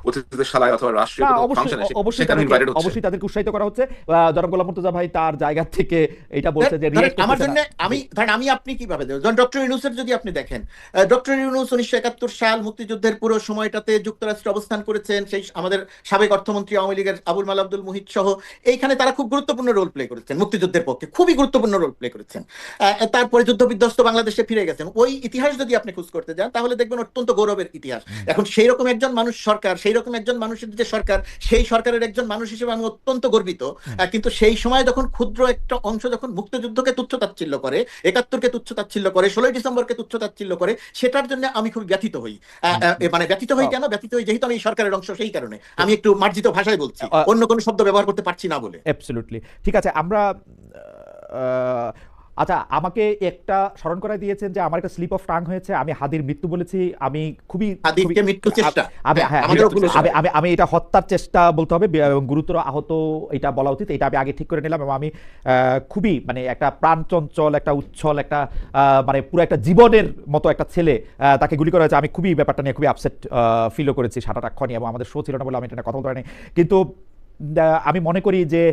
অতিথিদের শালায় অথবা রাষ্ট্রীয় কোনো ফাংশনে সেখানে ইনভাইটেড হচ্ছে। অবশ্যই তাদেরকে উৎসাহিত করা হচ্ছে। জনাব গোলাম মুর্তজা ভাই তার জায়গা থেকে এটা বলছে যে আমার জন্য আমি আপনি কিভাবে দেবেন? ডক্টর ইউনূসের যদি আপনি দেখেন, ডক্টর ইউনূস 1971 সাল মুক্তিযুদ্ধের পুরো সময়টাতে যুক্তরাষ্ট্রে অবস্থান করেছেন। সেই আমাদের সাবেক অর্থমন্ত্রী আওয়ামী লীগের আবুল মাল আব্দুল মুহিত সহ এইখানে তারা খুব গুরুত্বপূর্ণ রোল প্লে করেছেন মুক্তিযুদ্ধের পক্ষে, খুবই গুরুত্বপূর্ণ রোল প্লে করেছেন। তারপরে যুদ্ধ বিধ্বস্ত বাংলাদেশে ফিরে গেছেন। ওই ইতিহাস যদি আপনি খোঁজ করতে যান তাহলে দেখবেন অত্যন্ত গৌরবের ইতিহাস। এখন সেই রকম একজন মানুষ সরকার, সেই রকম একজন মানুষের যে সরকার, সেই সরকারের একজন মানুষ হিসেবে আমি অত্যন্ত গর্বিত। কিন্তু সেই সময় যখন ক্ষুদ্র একটা অংশ যখন মুক্তিযুদ্ধকে তুচ্ছতাচ্ছিল্য করে, 71কে তুচ্ছতাচ্ছিল্য করে, 16 ডিসেম্বরকে তুচ্ছতাচ্ছিল্য করে, সেটার জন্য আমি খুব ব্যথিত হই। মানে ব্যথিত হই কেন? ব্যথিত হই যেহেতু আমি এই সরকারের অংশ, সেই কারণে আমি একটু মার্জিত ভাষায় বলছি, অন্য কোনো শব্দ ব্যবহার করতে পারছি না বলে। অ্যাবসলিউটলি ঠিক আছে। আমরা আচ্ছা, আমাকে একটা স্মরণ করাই দিয়েছেন যে আমার একটা স্লিপ অফ টাং হয়েছে, আমি হাদির মৃত্যু বলেছি। আমি খুবই মৃত্যু চেষ্টা, আমি এটা হত্যার চেষ্টা বলতে হবে এবং গুরুতর আহত এটা বলা উচিত। এটা আমি আগে ঠিক করে নিলাম। এবং আমি খুবই মানে একটা প্রাণচঞ্চল, একটা উচ্ছল, একটা মানে পুরো একটা জীবনের মতো একটা ছেলে, তাকে গুলি করা হয়েছে। আমি খুবই ব্যাপারটা নিয়ে খুবই আপসেট ফিলও করেছি সারাটাক্ষণই, এবং আমাদের শো ছিল না বলে আমি এটা কথা বলতে পারিনি। কিন্তু আমি মনে করি যে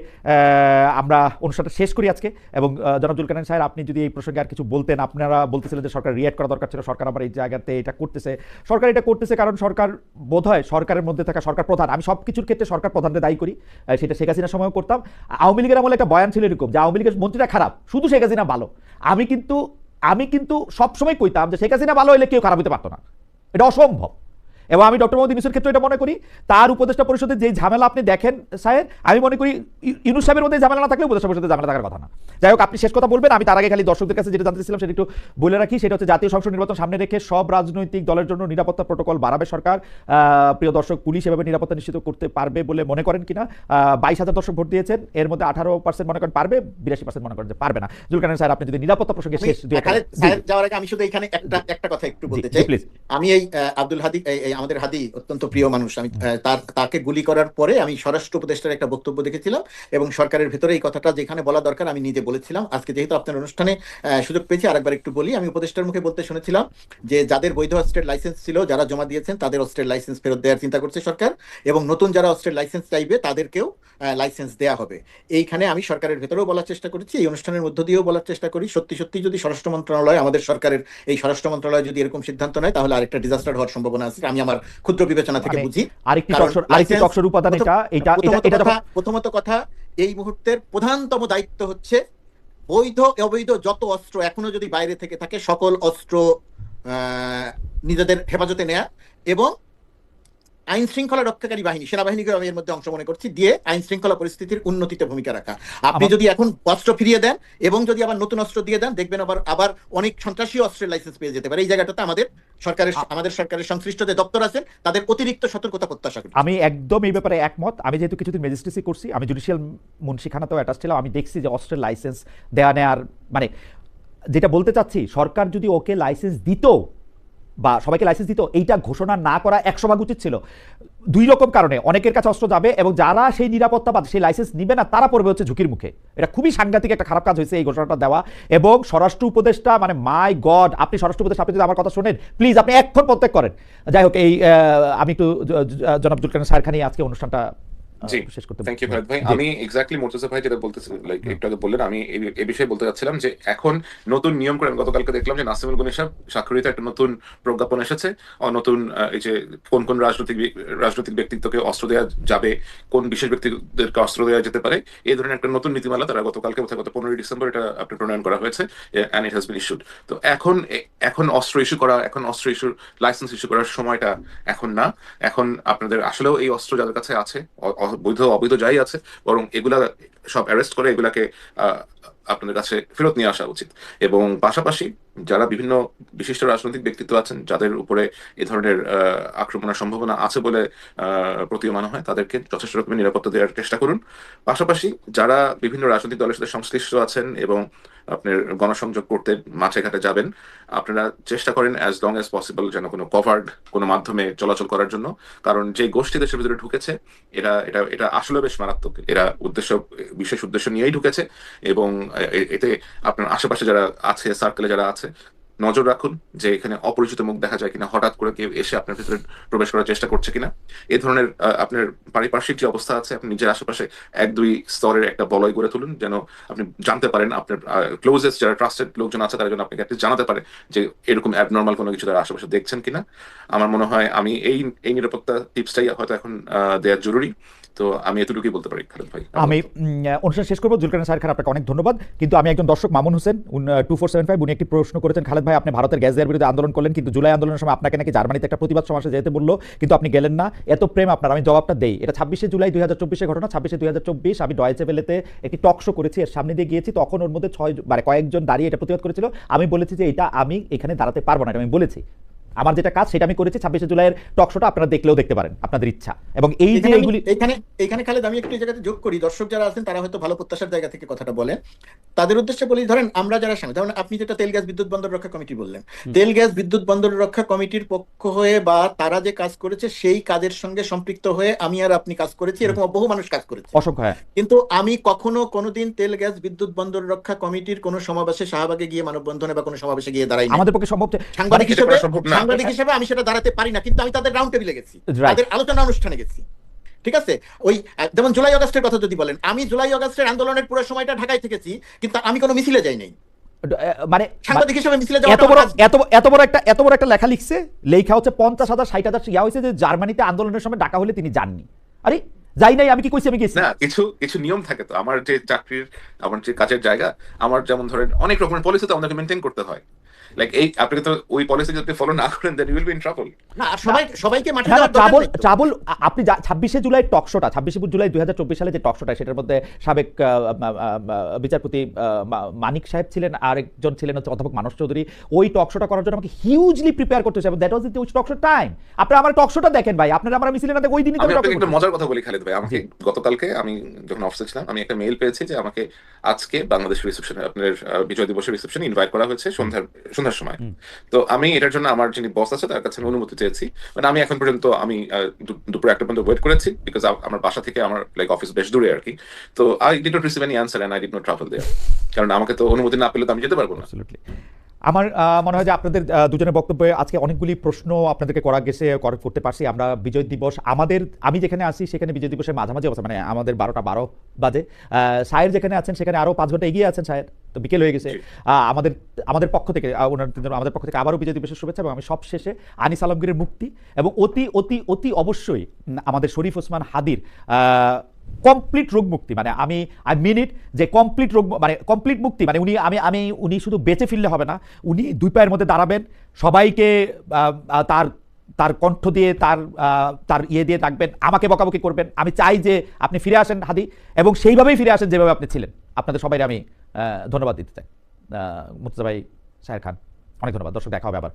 আমরা অনুষ্ঠানটা শেষ করি আজকে। এবং জনাব জুলকারনাইন সাহেব, আপনি যদি এই প্রসঙ্গে আর কিছু বলতেন। আপনারা বলতেছিলেন যে সরকার রিঅ্যাক্ট করা দরকার ছিল, সরকার আবার এই জায়গাতে এটা করতেছে। সরকার এটা করতেছে কারণ সরকার বোধহয় সরকারের মধ্যে থাকা সরকার প্রধান, আমি সব কিছুর ক্ষেত্রে সরকার প্রধানকে দায়ী করি। সেটা শেখ হাসিনার সময়ও করতাম। আওয়ামী লীগের আমলে একটা বয়ান ছিল এরকম যে আওয়ামী লীগের মন্ত্রীরা খারাপ, শুধু শেখ হাসিনা ভালো। আমি কিন্তু সবসময় কইতাম যে শেখ হাসিনা ভালো হলে কেউ খারাপ হতে পারতো না, এটা অসম্ভব। এবং আমি ডক্টর মোহাম্মদ ইউনূসের ক্ষেত্রে এটা মনে করি, তার উপদেষ্টা পরিষদের যে ঝামেলা আপনি দেখেন সাহেব, আমি মনে করি ইউনূস সাহেবের মধ্যে ঝামেলা না থাকলে উপদেষ্টা পরিষদের ঝামেলা থাকার কথা না। যাই হোক, আপনি শেষ কথা বলবেন। আমি তার আগে খালি দর্শকদের কাছে যেটা জানতে চাইছিলাম সেটা একটু বলে রাখি। সেটা হচ্ছে জাতীয় সংসদ নির্বাচন সামনে রেখে সব রাজনৈতিক দলের জন্য নিরাপত্তা প্রোটোকল বাড়াবে সরকার। প্রিয় দর্শক, পুলিশ এভাবে নিরাপত্তা নিশ্চিত করতে পারবে বলে মনে করেন কিনা? 22,000 দর্শক ভোট দিয়েছেন, এর মধ্যে 18% মনে করেন পারবে, 82% মনে করেন যে পারবে না। জুলকারনাইন স্যার, আপনি যদি নিরাপত্তা প্রসঙ্গে শেষ যাওয়ার আগে আমি শুধু এখানে একটা কথা একটু বলতে চাই। আমি এই আব্দুল হাদি, আমাদের হাদি অত্যন্ত প্রিয় মানুষ। আমি তাকে গুলি করার পরে আমি স্বরাষ্ট্র উপদেষ্টার একটা বক্তব্য দেখেছিলাম এবং সরকারের ভেতরে এই কথাটা যেখানে বলা দরকার আমি নিজে বলেছিলাম। আজকে যেহেতু আপনার অনুষ্ঠানে সুযোগ পেয়েছি আরেকবার একটু বলি। আমি উপদেষ্টার মুখে বলতে শুনেছিলাম যে যাদের বৈধ অস্ত্রের লাইসেন্স ছিল, যারা জমা দিয়েছেন, তাদের অস্ত্রের লাইসেন্স ফেরত দেওয়ার চিন্তা করছে সরকার, এবং নতুন যারা অস্ত্রের লাইসেন্স চাইবে তাদেরকেও লাইসেন্স দেয়া হবে। এইখানে আমি সরকারের ভেতরেও বলার চেষ্টা করেছি, এই অনুষ্ঠানের মধ্য দিয়েও বলার চেষ্টা করি, সত্যি সত্যি যদি স্বরাষ্ট্র মন্ত্রণালয়, আমাদের সরকারের এই স্বরাষ্ট্র মন্ত্রণালয় যদি এরকম সিদ্ধান্ত নেয় তাহলে আরেকটা ডিজাস্টার হওয়ার সম্ভাবনা আছে। আমি আমার ক্ষুদ্র বিবেচনা থেকে বুঝি। প্রথমত কথা, এই মুহূর্তের প্রধানতম দায়িত্ব হচ্ছে বৈধ অবৈধ যত অস্ত্র এখনো যদি বাইরে থেকে থাকে সকল অস্ত্র নিজেদের হেফাজতে নেয়া এবং আইন শৃঙ্খলা রক্ষাকারী বাহিনী, সেনাবাহিনীকে আমি এর মধ্যে অংশ মনে করছি, দিয়ে আইন শৃঙ্খলা পরিস্থিতির উন্নতিতে ভূমিকা রাখা। আপনি যদি এখন অস্ত্র ফিরিয়ে দেন এবং যদি আবার নতুন অস্ত্র দিয়ে দেন, দেখবেন আবার অনেক সন্ত্রাসী অস্ত্রের লাইসেন্স পেয়ে যেতে পারে। এই জায়গাটাতে আমাদের সরকারের সংশ্লিষ্ট যে দপ্তর আছেন তাদের অতিরিক্ত সতর্কতা প্রত্যাশা করি। আমি একদম এই ব্যাপারে একমত। আমি যেহেতু কিছুদিন ম্যাজিস্ট্রেসি করছি, আমি জুডিশিয়াল মুন্সিখানাতেও অ্যাটাচ ছিলাম, আমি দেখছি যে অস্ত্রের লাইসেন্স দেওয়া নেওয়ার মানে যেটা বলতে চাচ্ছি, সরকার যদি ওকে লাইসেন্স দিত বা সবাইকে লাইসেন্স দিত, এইটা ঘোষণা না করা 100 ভাগ উচিত ছিল। দুই রকম কারণে, অনেকের কাছে অস্ত্র যাবে এবং যারা সেই নিরাপত্তা বা সেই লাইসেন্স নিবে না তারা পড়বে হচ্ছে ঝুঁকির মুখে। এটা খুবই সাংঘাতিক একটা খারাপ কাজ হয়েছে এই ঘোষণাটা দেওয়া। এবং স্বরাষ্ট্র উপদেষ্টা, মানে মাই গড, আপনি স্বরাষ্ট্র উপদেষ্টা, আপনি যদি আমার কথা শোনেন প্লিজ আপনি এখন প্রত্যেক করেন। যাই হোক, এই আমি একটু জনাব জুলকারনাইন স্যার খানি আজকে অনুষ্ঠানটা জি, শেষ করতে থ্যাংক ইউ ফারাদ ভাই। জি আমি এক্স্যাক্টলি মুর্তজা ভাই যেটা বলতেছি, লাইক একটু আগে বললেন, আমি এই বিষয়ে বলতে চাচ্ছিলাম যে এখন নতুন নিয়ম করে আমি গতকালকে দেখলাম যে নাসিমুল গনি সাহেব স্বাক্ষরিত একটা নতুন প্রজ্ঞাপন এসেছে। নতুন এই যে কোন রাজনৈতিক ব্যক্তিত্বকে অস্ত্র দেওয়া যাবে, কোন বিশেষ ব্যক্তিদেরকে অস্ত্র দেওয়া যেতে পারে, এই ধরনের একটা নতুন নীতিমালা তারা গতকালকে গত 15 ডিসেম্বর এটা আপনার প্রণয়ন করা হয়েছে, and it has been issued. তো এখন অস্ত্র ইস্যু করা, এখন অস্ত্র ইস্যুর লাইসেন্স ইস্যু করার সময়টা এখন না। এখন আপনাদের আসলেও এই অস্ত্র যাদের কাছে আছে, বৈধ অবৈধ যাই আছে, বরং এগুলা সব অ্যারেস্ট করে এগুলাকে আহ, আপনাদের কাছে ফেরত নিয়ে আসা উচিত। এবং পাশাপাশি যারা বিভিন্ন বিশিষ্ট রাজনৈতিক ব্যক্তিত্ব আছেন, যাদের উপরে এ ধরনের আক্রমণের সম্ভাবনা আছে বলে প্রতীয়মান হয়, তাদেরকে যথেষ্ট রকমের নিরাপত্তা দেওয়ার চেষ্টা করুন। পাশাপাশি যারা বিভিন্ন রাজনৈতিক দলের সাথে সংশ্লিষ্ট আছেন এবং আপনার গণসংযোগ করতে মাঠে ঘাটে যাবেন, আপনারা চেষ্টা করেন অ্যাজ লং অ্যাজ পসিবল যেন কোনো কভার্ড কোনো মাধ্যমে চলাচল করার জন্য। কারণ যে গোষ্ঠী দেশের ভিতরে ঢুকেছে, এরা এটা এটা আসলে বেশ মারাত্মক। এরা বিশেষ উদ্দেশ্য নিয়েই ঢুকেছে। এবং এতে আপনার আশেপাশে যারা আছে, সার্কেলে যারা আছে, নজর রাখুন যে এখানে অপরিচিত মুখ দেখা যায় কিনা, হঠাৎ করে কেউ এসে আপনার ভিতরে প্রবেশ করার চেষ্টা করছে কিনা। এই ধরনের আপনার পারিপার্শ্বিক যে অবস্থা আছে, আপনি নিজের আশেপাশে 1-2 স্তরের একটা বলয় গড়ে তুলুন, যেন আপনি জানতে পারেন আপনার ক্লোজেস্ট যারা ট্রাস্টেড লোকজন আছে তারা যেন আপনাকে অ্যাটলিস্ট জানাতে পারে যে এরকম অ্যাবনর্মাল কোনো কিছু তারা আশেপাশে দেখছেন কিনা। আমার মনে হয় আমি এই নিরাপত্তা টিপসটাই হয়তো এখন দেওয়া জরুরি। তো আমি এতটুকুই বলতে পারি খালেদ ভাই। আমি অনুষ্ঠান শেষ করবো। জুলকারনাইন সাহের খান, আপনাকে অনেক ধন্যবাদ। কিন্তু আমি একজন দর্শক, মামুন হোসেন 2475, উনি একটি প্রশ্ন করেছেন, খালেদ ভাই আপনি ভারতের গ্যাস দেওয়ার বিরুদ্ধে আন্দোলন করলেন, কিন্তু জুলাই আন্দোলনের সময় আপনাকে নাকি জার্মানিতে একটা প্রতিবাদ সমাবেশে যেতে বললো, কিন্তু আপনি গেলেন না, এত প্রেম আপনার। আমি জবাবটা দেই, এটা 26শে জুলাই 2024 ঘটনা। 26শে 2024 আমি ডয়েচে ভেলেতে একটি টক শো করেছি, এর সামনে দিয়ে গিয়েছি, তখন ওর মধ্যে কয়েকজন দাঁড়িয়ে এটা প্রতিবাদ করেছিল। আমি বলেছি যে এটা আমি এখানে দাঁড়াতে পারবো না, এটা আমি বলেছি। আমার যেটা কাজ সেটা আমি করেছি। 26শে জুলাইয়ের টক শোটা আপনারা দেখলেও দেখতে পারেন, আপনাদের ইচ্ছা। এবং এই যে এইগুলি এখানে খালেদ আমি একটু এই জায়গাতে যোগ করি, দর্শক যারা আছেন তারা হয়তো ভালো প্রত্যাশার জায়গা থেকে কথাটা বলেন, তাদের উদ্দেশ্যে বলি, ধরেন আমরা যারা সামনে, ধরেন আপনি যেটা তেল গ্যাস বিদ্যুৎ বন্দর রক্ষা কমিটি বললেন, তেল গ্যাস বিদ্যুৎ বন্দর রক্ষা কমিটির পক্ষ হয়ে বা তারা যে কাজ করেছে সেই কাজের সঙ্গে সম্পৃক্ত হয়ে আমি আর আপনি কাজ করেছি, এরকম বহু মানুষ কাজ করেছে অসংখ্য। কিন্তু আমি কোনোদিন তেল গ্যাস বিদ্যুৎ বন্দর রক্ষা কমিটির কোনো সমাবেশে, শাহবাগে গিয়ে মানববন্ধনে বা কোনো সমাবেশে গিয়ে দাঁড়াই আমাদের পক্ষে সম্ভব। সাংবাদিক হিসেবে আমি সেটা দাঁড়াতে পারি না, কিন্তু আমি তাদের রাউন্ড টেবিলে গেছি, তাদের আলোচনা অনুষ্ঠানে গেছি। ঠিক আছে, ওই যেমন জুলাই আগস্টের কথা যদি বলেন, আমি জুলাই আগস্টের আন্দোলনের পুরো সময়টা ঢাকায় থেকেছি, কিন্তু আমি কোনো মিছিলে যাই নাই। মানে সাংবাদিক হিসেবে মিছিলে এত বড় একটা লেখা লিখছে, লেখা হচ্ছে 50,000 60,000 ইয়া হয়েছে যে জার্মানিতে আন্দোলনের সময় ডাকা হলে তিনি যাননি। আরে যাই নাই, আমি কি কইছি? আমি গেছি না। কিছু নিয়ম থাকে তো, আমার যে চাকরির, আমার যে কাজের জায়গা, আমার যেমন ধরেন অনেক রকমের পলিসি তো আমাদেরকে মেনটেন করতে হয়। লাইক এই আপনি তো ওই পলিসি যদি ফলো না করেন, then you will be in trouble. না, সবাইকে মাঠে হ্যাঁ, যাওয়ার দরকার নেই তো। ট্রাবল আপনি 26শে জুলাই টক শোটা, 26শে জুলাই 2024 সালে যে টক শোটা, সেটার মধ্যে সাবেক বিচারপতি মানিক সাহেব ছিলেন, আর একজন ছিলেন হচ্ছে অধ্যাপক মানস চৌধুরী। ওই টক শোটা করার জন্য আমাকে হিউজলি প্রিপেয়ার করতে হয়েছে, এবং that was the talk show time. আপনারা আমার টক শোটা দেখেন ভাই, আপনারা আমার মিছিলে না দেখে ওই দিনই আমি আপনাকে একটা মজার কথা বলি খালেদ ভাই। আমাকে গতকালকে আমি যখন অফিসে ছিলাম, আমি একটা মেইল পেয়েছি যে আমাকে আজকে বাংলাদেশ রিসেপশনে, আপনার বিজয় দিবসের রিসেপশনে ইনভাইট করা হয়েছে সন্ধ্যার সময়। তো আমি এটার জন্য আমার যিনি বস আছে তার কাছে আমি অনুমতি চেয়েছি। মানে আমি এখন পর্যন্ত আমি দুপুর 1টা পর্যন্ত ওয়েট করেছি, বিকজ আমার বাসা থেকে আমার লাইক অফিস বেশ দূরে আর কি। তো I did not receive any answer and I did not travel there, কারণ আমাকে তো অনুমতি না পেলে তো আমি যেতে পারবো না। আমার মনে হয় যে আপনাদের দুজনের বক্তব্যে আজকে অনেকগুলি প্রশ্ন আপনাদেরকে করতে পারছি আমরা। বিজয় দিবস আমি যেখানে আসি সেখানে বিজয় দিবসের মাঝামাঝি অবস্থা, মানে আমাদের 12টা 12 বাজে। সায়ের যেখানে আছেন সেখানে আরো 5 ঘন্টা এগিয়ে আছেন সায়ের, তো বিকেল হয়ে গেছে। আমাদের পক্ষ থেকে আমাদের পক্ষ থেকে আবারও বিজয় দিবসের শুভেচ্ছা। এবং আমি সব শেষে আনিস আলমগীরের মুক্তি এবং অতি অতি অতি অবশ্যই আমাদের শরীফ ওসমান হাদির কমপ্লিট রোগ মুক্তি, মানে আই মিন ইট, যে কমপ্লিট রোগ মানে কমপ্লিট মুক্তি, মানে উনি শুধু বেঁচে ফিরলে হবে না, উনি 2 পায়ের মধ্যে দাঁড়াবেন, সবাইকে তার কণ্ঠ দিয়ে তার ইয়ে দিয়ে ডাকবেন, আমাকে বকাবকি করবেন। আমি চাই যে আপনি ফিরে আসেন হাদি, এবং সেইভাবেই ফিরে আসেন যেভাবে আপনি ছিলেন। আপনাদের সবাই আমি ধন্যবাদ দিতে চাই। মুর্তজা ভাই, সাহের খান, অনেক ধন্যবাদ। দর্শক, দেখা হবে আবার।